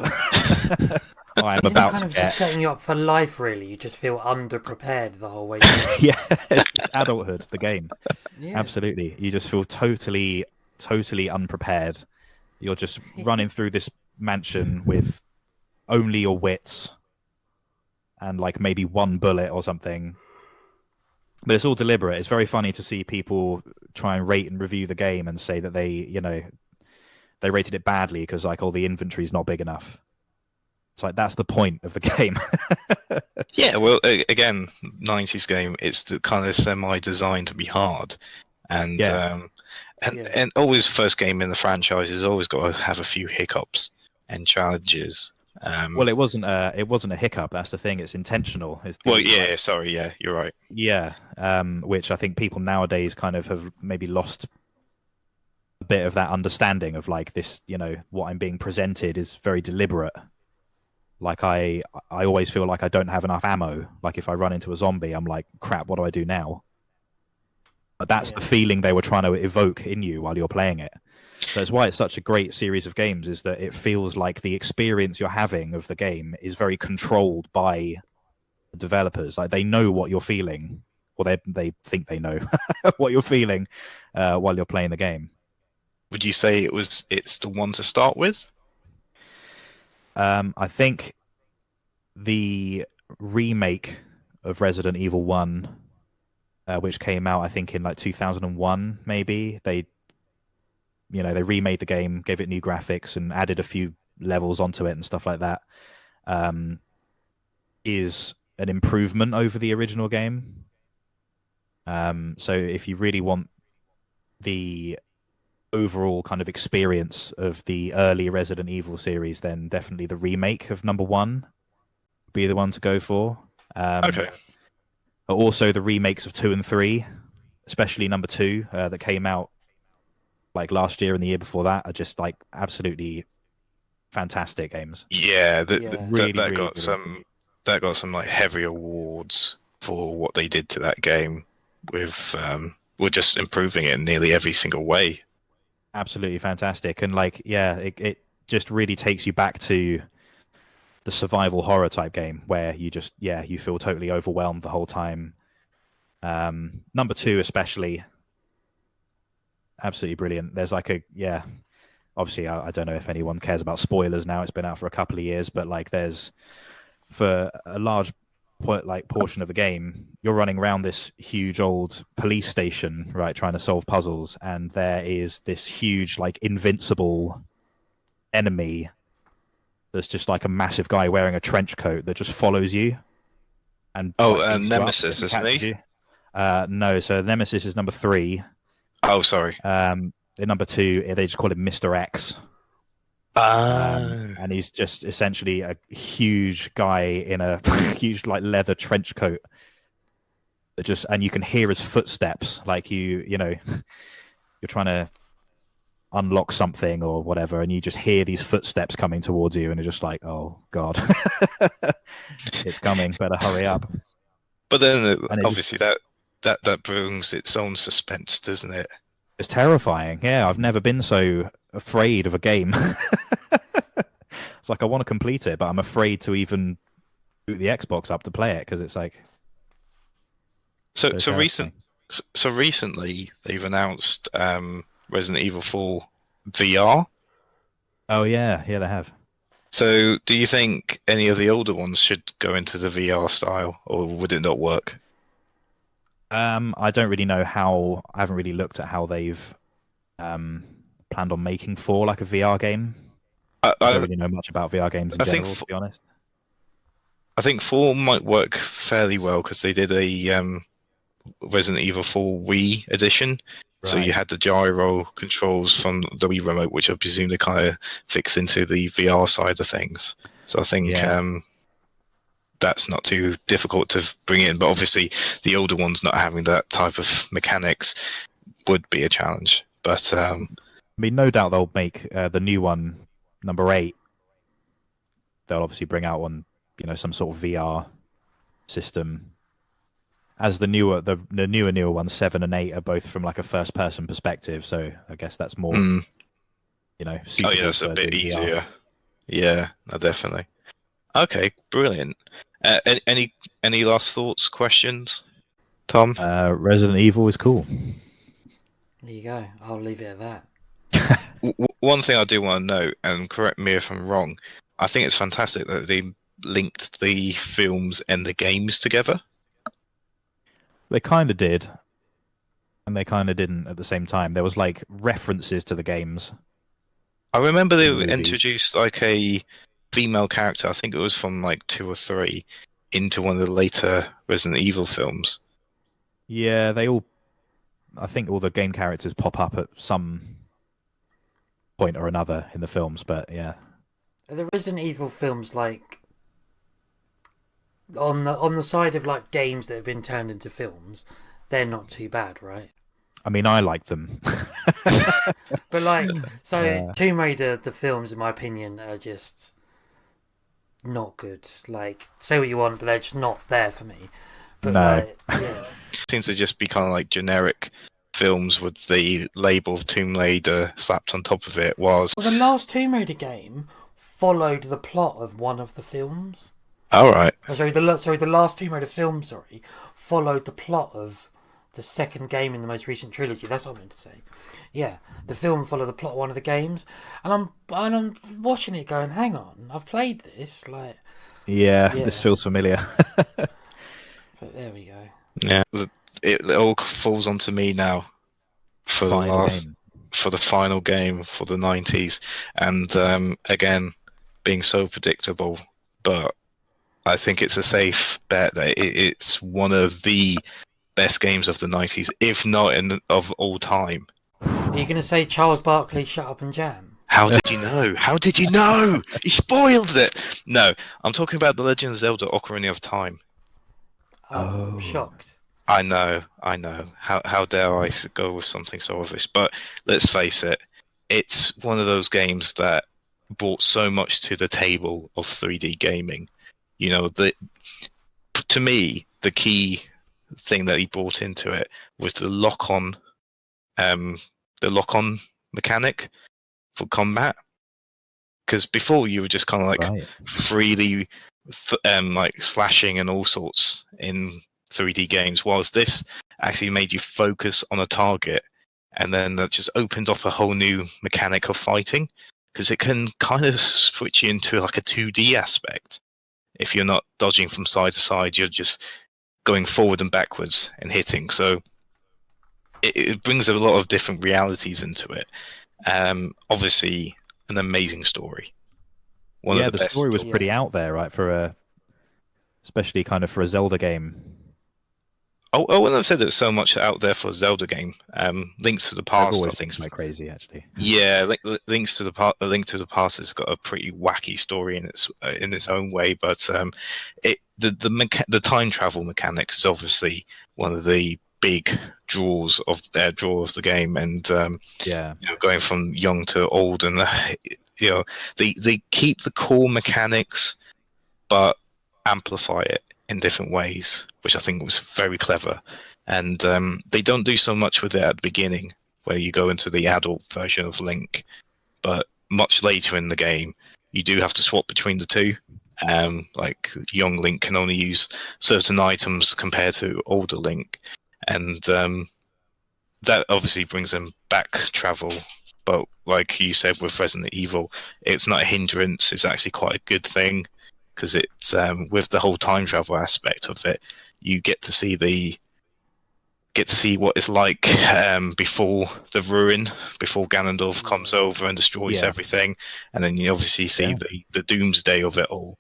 I'm about to get. Just setting you up for life, really. You just feel underprepared the whole way. Yeah, it's adulthood, the game. Yeah. Absolutely, you just feel totally unprepared. You're just running through this mansion with only your wits and like maybe one bullet or something. But it's all deliberate. It's very funny to see people try and rate and review the game and say that they rated it badly because like all the inventory's not big enough. It's like that's the point of the game. Yeah, well, again, 90s game, it's kind of semi-designed to be hard, and always first game in the franchise has always got to have a few hiccups and challenges. Well, it wasn't a hiccup. That's the thing. It's intentional. Sorry, you're right. Yeah, which I think people nowadays kind of have maybe lost a bit of that understanding of like this. What I'm being presented is very deliberate. Like I always feel like I don't have enough ammo. Like if I run into a zombie, I'm like, crap, what do I do now? But that's the feeling they were trying to evoke in you while you're playing it. That's why it's such a great series of games, is that it feels like the experience you're having of the game is very controlled by the developers. Like they know what you're feeling, or they think they know what you're feeling while you're playing the game. Would you say it's the one to start with? I think the remake of Resident Evil 1, which came out, I think, in like 2001, maybe, they remade the game, gave it new graphics, and added a few levels onto it and stuff like that, is an improvement over the original game. So if you really want the overall kind of experience of the early Resident Evil series, then definitely the remake of number 1 would be the one to go for. Okay. But also the remakes of 2 and 3, especially number 2 that came out like last year and the year before that, are just like absolutely fantastic games. Yeah, really got some like heavy awards for what they did to that game with just improving it in nearly every single way. Absolutely fantastic. And like, it just really takes you back to the survival horror type game where you just, you feel totally overwhelmed the whole time. Number 2 especially, absolutely brilliant. There's like obviously I don't know if anyone cares about spoilers now. It's been out for a couple of years, but like there's for a large portion of the game, you're running around this huge old police station, right, trying to solve puzzles, and there is this huge like invincible enemy that's just like a massive guy wearing a trench coat that just follows you. And Nemesis, isn't he? You. No, so Nemesis is number 3. Oh, sorry. In number 2, they just call him Mr. X. And he's just essentially a huge guy in a huge like leather trench coat. And you can hear his footsteps, like you know, you're trying to unlock something or whatever, and you just hear these footsteps coming towards you, and you're just like, oh god, it's coming, better hurry up. But then obviously that brings its own suspense, doesn't it? It's terrifying. Yeah, I've never been so afraid of a game. It's like I want to complete it, but I'm afraid to even boot the Xbox up to play it because it's like so recently they've announced Resident Evil 4 VR. Oh yeah, they have. So do you think any of the older ones should go into the VR style, or would it not work? I don't really know how. I haven't really looked at how they've planned on making 4 like a VR game. I don't really know much about VR games in general, to be honest. I think 4 might work fairly well because they did a Resident Evil 4 Wii edition. Right. So you had the gyro controls from the Wii remote, which I presume they kind of fix into the VR side of things. So I think that's not too difficult to bring in. But obviously, the older ones not having that type of mechanics would be a challenge. But I mean, no doubt they'll make the new one, number 8. They'll obviously bring out on some sort of VR system. As the newer ones, 7 and 8, are both from like a first person perspective, so I guess that's more, suitable. Oh yeah, that's a bit easier. Yeah, no, definitely. Okay, brilliant. Any last thoughts, questions, Tom? Resident Evil is cool. There you go. I'll leave it at that. One thing I do want to note, and correct me if I'm wrong, I think it's fantastic that they linked the films and the games together. They kind of did, and they kind of didn't at the same time. There was like references to the games. I remember they introduced like a female character, I think it was from like 2 or 3, into one of the later Resident Evil films. Yeah, I think all the game characters pop up at some point or another in the films, but yeah. Are the Resident Evil films like on the side of like games that have been turned into films? They're not too bad, right? I mean, I like them. But like, Tomb Raider, the films, in my opinion, are just not good. Like, say what you want, but they're just not there for me. But no. Seems to just be kind of like generic films with the label of Tomb Raider slapped on top of it. Well, the last Tomb Raider game followed the plot of one of the films. All right. The last Tomb Raider film, followed the plot of the second game in the most recent trilogy. That's what I meant to say. Yeah, the film followed the plot of one of the games, and I'm watching it going, hang on, I've played this. Like, yeah. This feels familiar. But there we go. Yeah, it all falls onto me now for the final game for the 90s, and again, being so predictable, but I think it's a safe bet that it's one of the best games of the 90s, if not of all time. Are you going to say Charles Barkley, Shut Up and Jam? How did you know? How did you know? He spoiled it! No, I'm talking about The Legend of Zelda Ocarina of Time. I'm shocked. I know. How dare I go with something so obvious? But let's face it, it's one of those games that brought so much to the table of 3D gaming. To me, the key thing that he brought into it was the lock-on mechanic for combat. Because before you were just kind of like freely like slashing and all sorts in 3D games, whilst this actually made you focus on a target and then that just opened up a whole new mechanic of fighting, because it can kind of switch you into like a 2D aspect. If you're not dodging from side to side, you're just going forward and backwards and hitting. So it brings a lot of different realities into it. Obviously, an amazing story. One of the best story was Yeah. pretty out there, right? Especially kind of for a Zelda game. I wouldn't have said it was so much out there for a Zelda game. Links to the I've Past, I always think. been crazy, actually. Yeah, Links to the Past. Link to the Past has got a pretty wacky story in its own way, but the time travel mechanic is obviously one of the big draw of the game, and Yeah. going from young to old, and they keep the core mechanics, but amplify it in different ways, which I think was very clever. And they don't do so much with it at the beginning, where you go into the adult version of Link, but much later in the game, you do have to swap between the two. Like young Link can only use certain items compared to older Link, and that obviously brings them back travel. But like you said with Resident Evil, it's not a hindrance; it's actually quite a good thing, because it's with the whole time travel aspect of it, you get to see what it's like before the ruin, before Ganondorf comes over and destroys everything, and then you obviously see the doomsday of it all.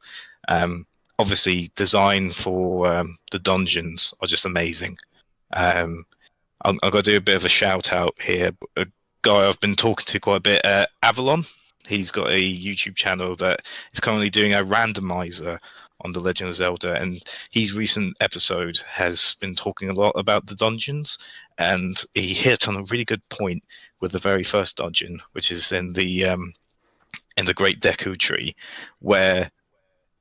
Obviously, design for the dungeons are just amazing. I've got to do a bit of a shout out here. A guy I've been talking to quite a bit, Avalon. He's got a YouTube channel that is currently doing a randomizer on The Legend of Zelda, and his recent episode has been talking a lot about the dungeons, and he hit on a really good point with the very first dungeon, which is in the Great Deku Tree, where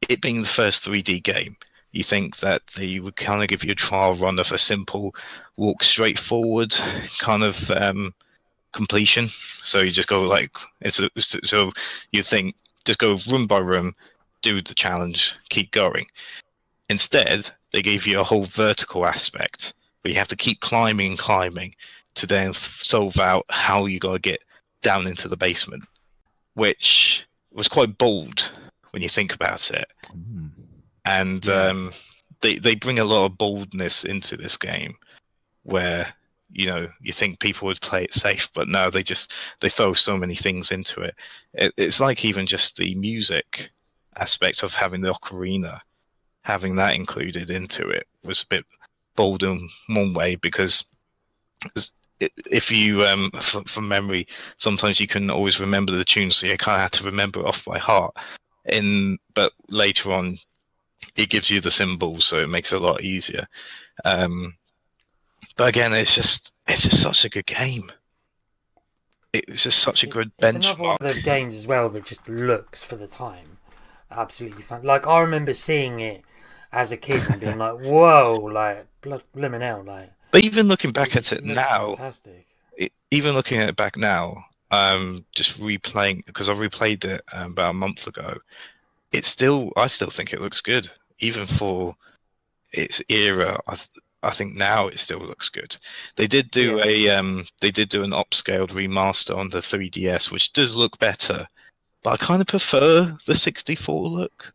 it being the first 3D game, you think that they would kind of give you a trial run of a simple walk straight forward kind of completion. So you just go like so you think just go room by room, do the challenge, keep going. Instead, they gave you a whole vertical aspect where you have to keep climbing and climbing to then solve out how you got to get down into the basement, which was quite bold when you think about it. And they bring a lot of boldness into this game, where you think people would play it safe, but no, they throw so many things into it. It's like even just the music aspect of having the ocarina, having that included into it was a bit bold in one way, because if you from memory, sometimes you couldn't always remember the tune, so you kind of had to remember it off by heart. But later on, it gives you the symbols, so it makes it a lot easier. But again, it's just such a good game. It's just such a good benchmark. It's another one of the games as well that just looks, for the time, absolutely fun. Like, I remember seeing it as a kid and being like, "Whoa!" Like, blimmin' hell, like. But even looking back at it now, fantastic. Even looking at it back now, just replaying, because I replayed it about a month ago. I still think it looks good, even for its era. I think now it still looks good. They did do an upscaled remaster on the 3DS, which does look better, but I kind of prefer the 64 look,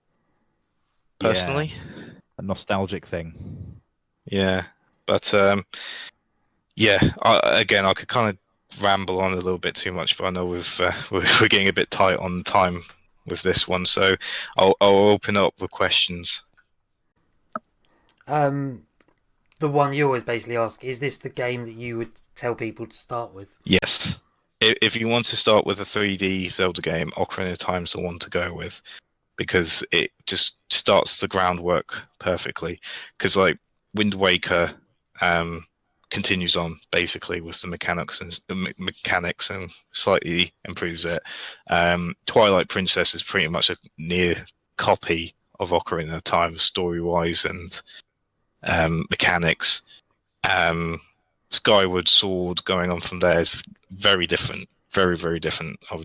personally. Yeah, a nostalgic thing. Yeah, but I could kind of ramble on a little bit too much, but I know we're getting a bit tight on time with this one, so I'll open up with questions. The one you always basically ask, is this the game that you would tell people to start with? Yes. If you want to start with a 3D Zelda game, Ocarina of Time's the one to go with, because it just starts the groundwork perfectly. Because like Wind Waker continues on basically with the mechanics and slightly improves it. Twilight Princess is pretty much a near copy of Ocarina of Time, story-wise and mechanics. Skyward Sword going on from there is very different, very, very different. I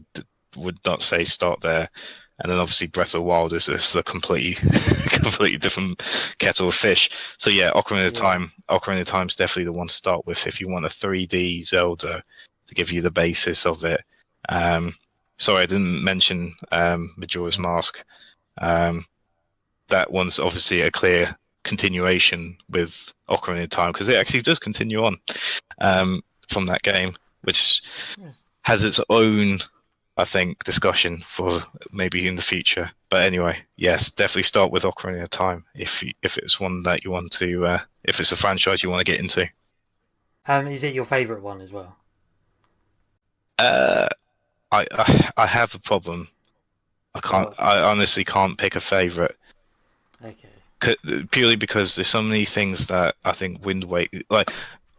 would not say start there. And then obviously Breath of the Wild is a completely completely different kettle of fish. So yeah, Ocarina of Time. Ocarina of Time is definitely the one to start with if you want a 3D Zelda to give you the basis of it. Sorry, I didn't mention Majora's Mask. That one's obviously a clear continuation with Ocarina of Time because it actually does continue on from that game, which has its own, I think, discussion for maybe in the future. But anyway, yes, definitely start with Ocarina of Time if it's one that you want to, if it's a franchise you want to get into. Is it your favourite one as well? I have a problem. I honestly can't pick a favorite. Okay. Purely because there's so many things that I think Wind Waker, like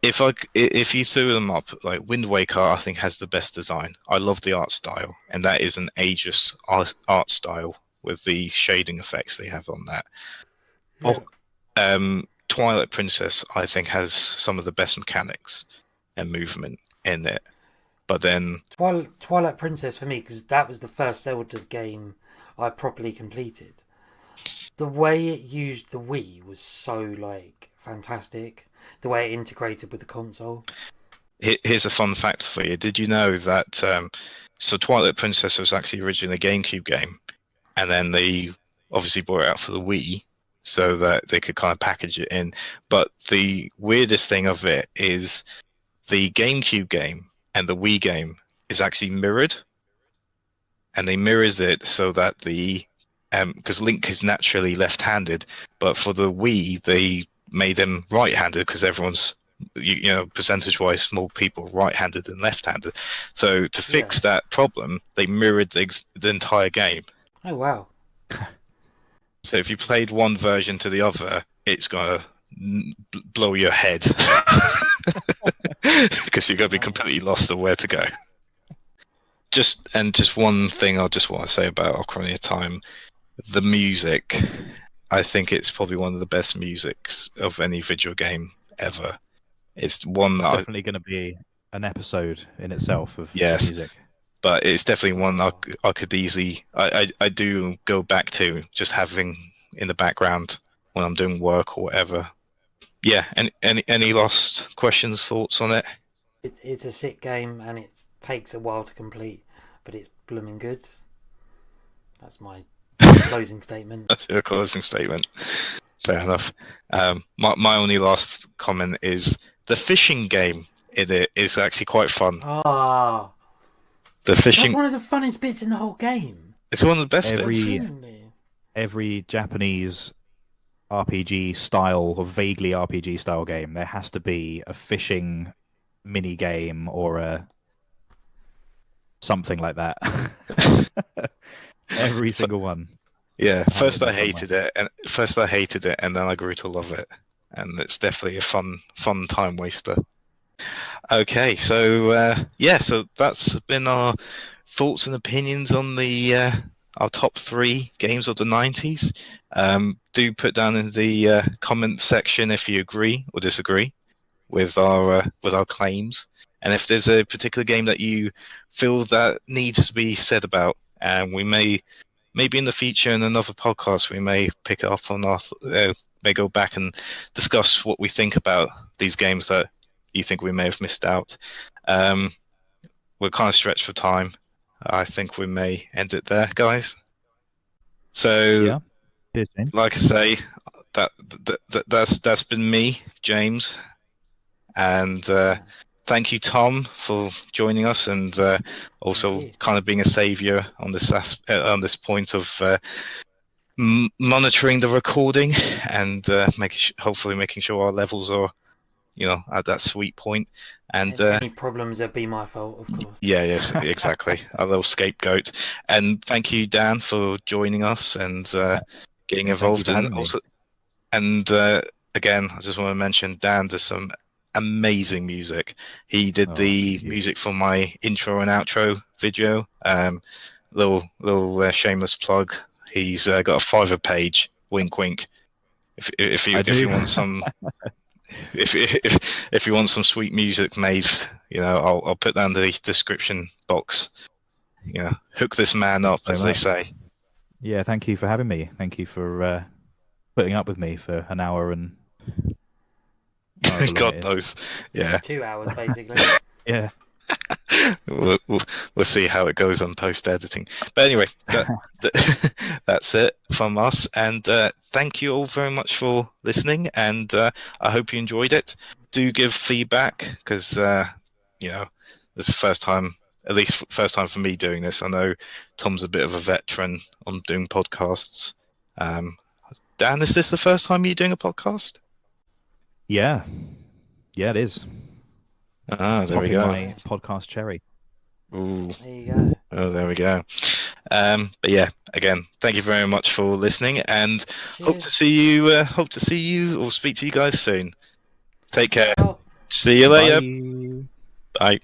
if you threw them up, like Wind Waker, I think has the best design. I love the art style, and that is an ageless art style with the shading effects they have on that. Yeah. Twilight Princess, I think, has some of the best mechanics and movement in it. But then Twilight Princess for me, because that was the first Zelda game I properly completed. The way it used the Wii was so like fantastic. The way it integrated with the console. Here's a fun fact for you. Did you know that so Twilight Princess was actually originally a GameCube game, and then they obviously brought it out for the Wii so that they could kind of package it in. But the weirdest thing of it is the GameCube game and the Wii game is actually mirrored, and they mirrors it so that the because Link is naturally left-handed, but for the Wii they made him right-handed because everyone's you know percentage-wise more people right-handed than left-handed. So to fix that problem, they mirrored the entire game. Oh wow! So if you played one version to the other, it's gonna blow your head because you're gonna be completely lost on where to go. Just one thing I just want to say about Ocarina of Time. The music, I think it's probably one of the best musics of any video game ever. It's definitely going to be an episode in itself of music. But it's definitely one I could easily, I do go back to just having in the background when I'm doing work or whatever. Yeah, any last questions, thoughts on it? It's a sick game and it takes a while to complete, but it's blooming good. That's my closing statement. That's your closing statement. Fair enough. My only last comment is the fishing game in it is actually quite fun. The fishing. That's one of the funnest bits in the whole game. It's one of the best bits. Every Japanese RPG style or vaguely RPG style game, there has to be a fishing mini game or a something like that. Every single one. Yeah, first I hated it, and then I grew to love it, and it's definitely a fun time waster. Okay, so so that's been our thoughts and opinions on the our top 3 games of the 90s. Do put down in the comment section if you agree or disagree with our claims, and if there's a particular game that you feel that needs to be said about, and we maybe in the future in another podcast we may pick it up on our may go back and discuss what we think about these games that you think we may have missed out. We're kind of stretched for time. I think we may end it there, guys. So, like I say, that's been me, James, and thank you, Tom, for joining us, and also kind of being a savior on this point of monitoring the recording and hopefully making sure our levels are, at that sweet point. And any problems, that'd be my fault, of course. Yeah, yes, exactly. A little scapegoat. And thank you, Dan, for joining us and getting involved in also. And again, I just want to mention Dan does some amazing music. He did the music for my intro and outro video. Little shameless plug. He's got a Fiverr page. Wink, wink. If you want some. If you want some sweet music made, I'll put down the description box. Hook this man up, as they say. Yeah, thank you for having me. Thank you for putting up with me for an hour and however long God it is. knows. Yeah. 2 hours basically. Yeah. We'll see how it goes on post editing. But anyway, that's it from us. And thank you all very much for listening. And I hope you enjoyed it. Do give feedback because this is the first time, at least first time for me doing this. I know Tom's a bit of a veteran on doing podcasts. Dan, is this the first time you're doing a podcast? Yeah. Yeah, it is. Ah, there we Popping go. my podcast cherry. Ooh. There you go. Oh, there we go. But yeah, again, thank you very much for listening, and hope to Cheers. see you. Hope to see you or speak to you guys soon. Take care. Ciao. See you later. Bye. Bye.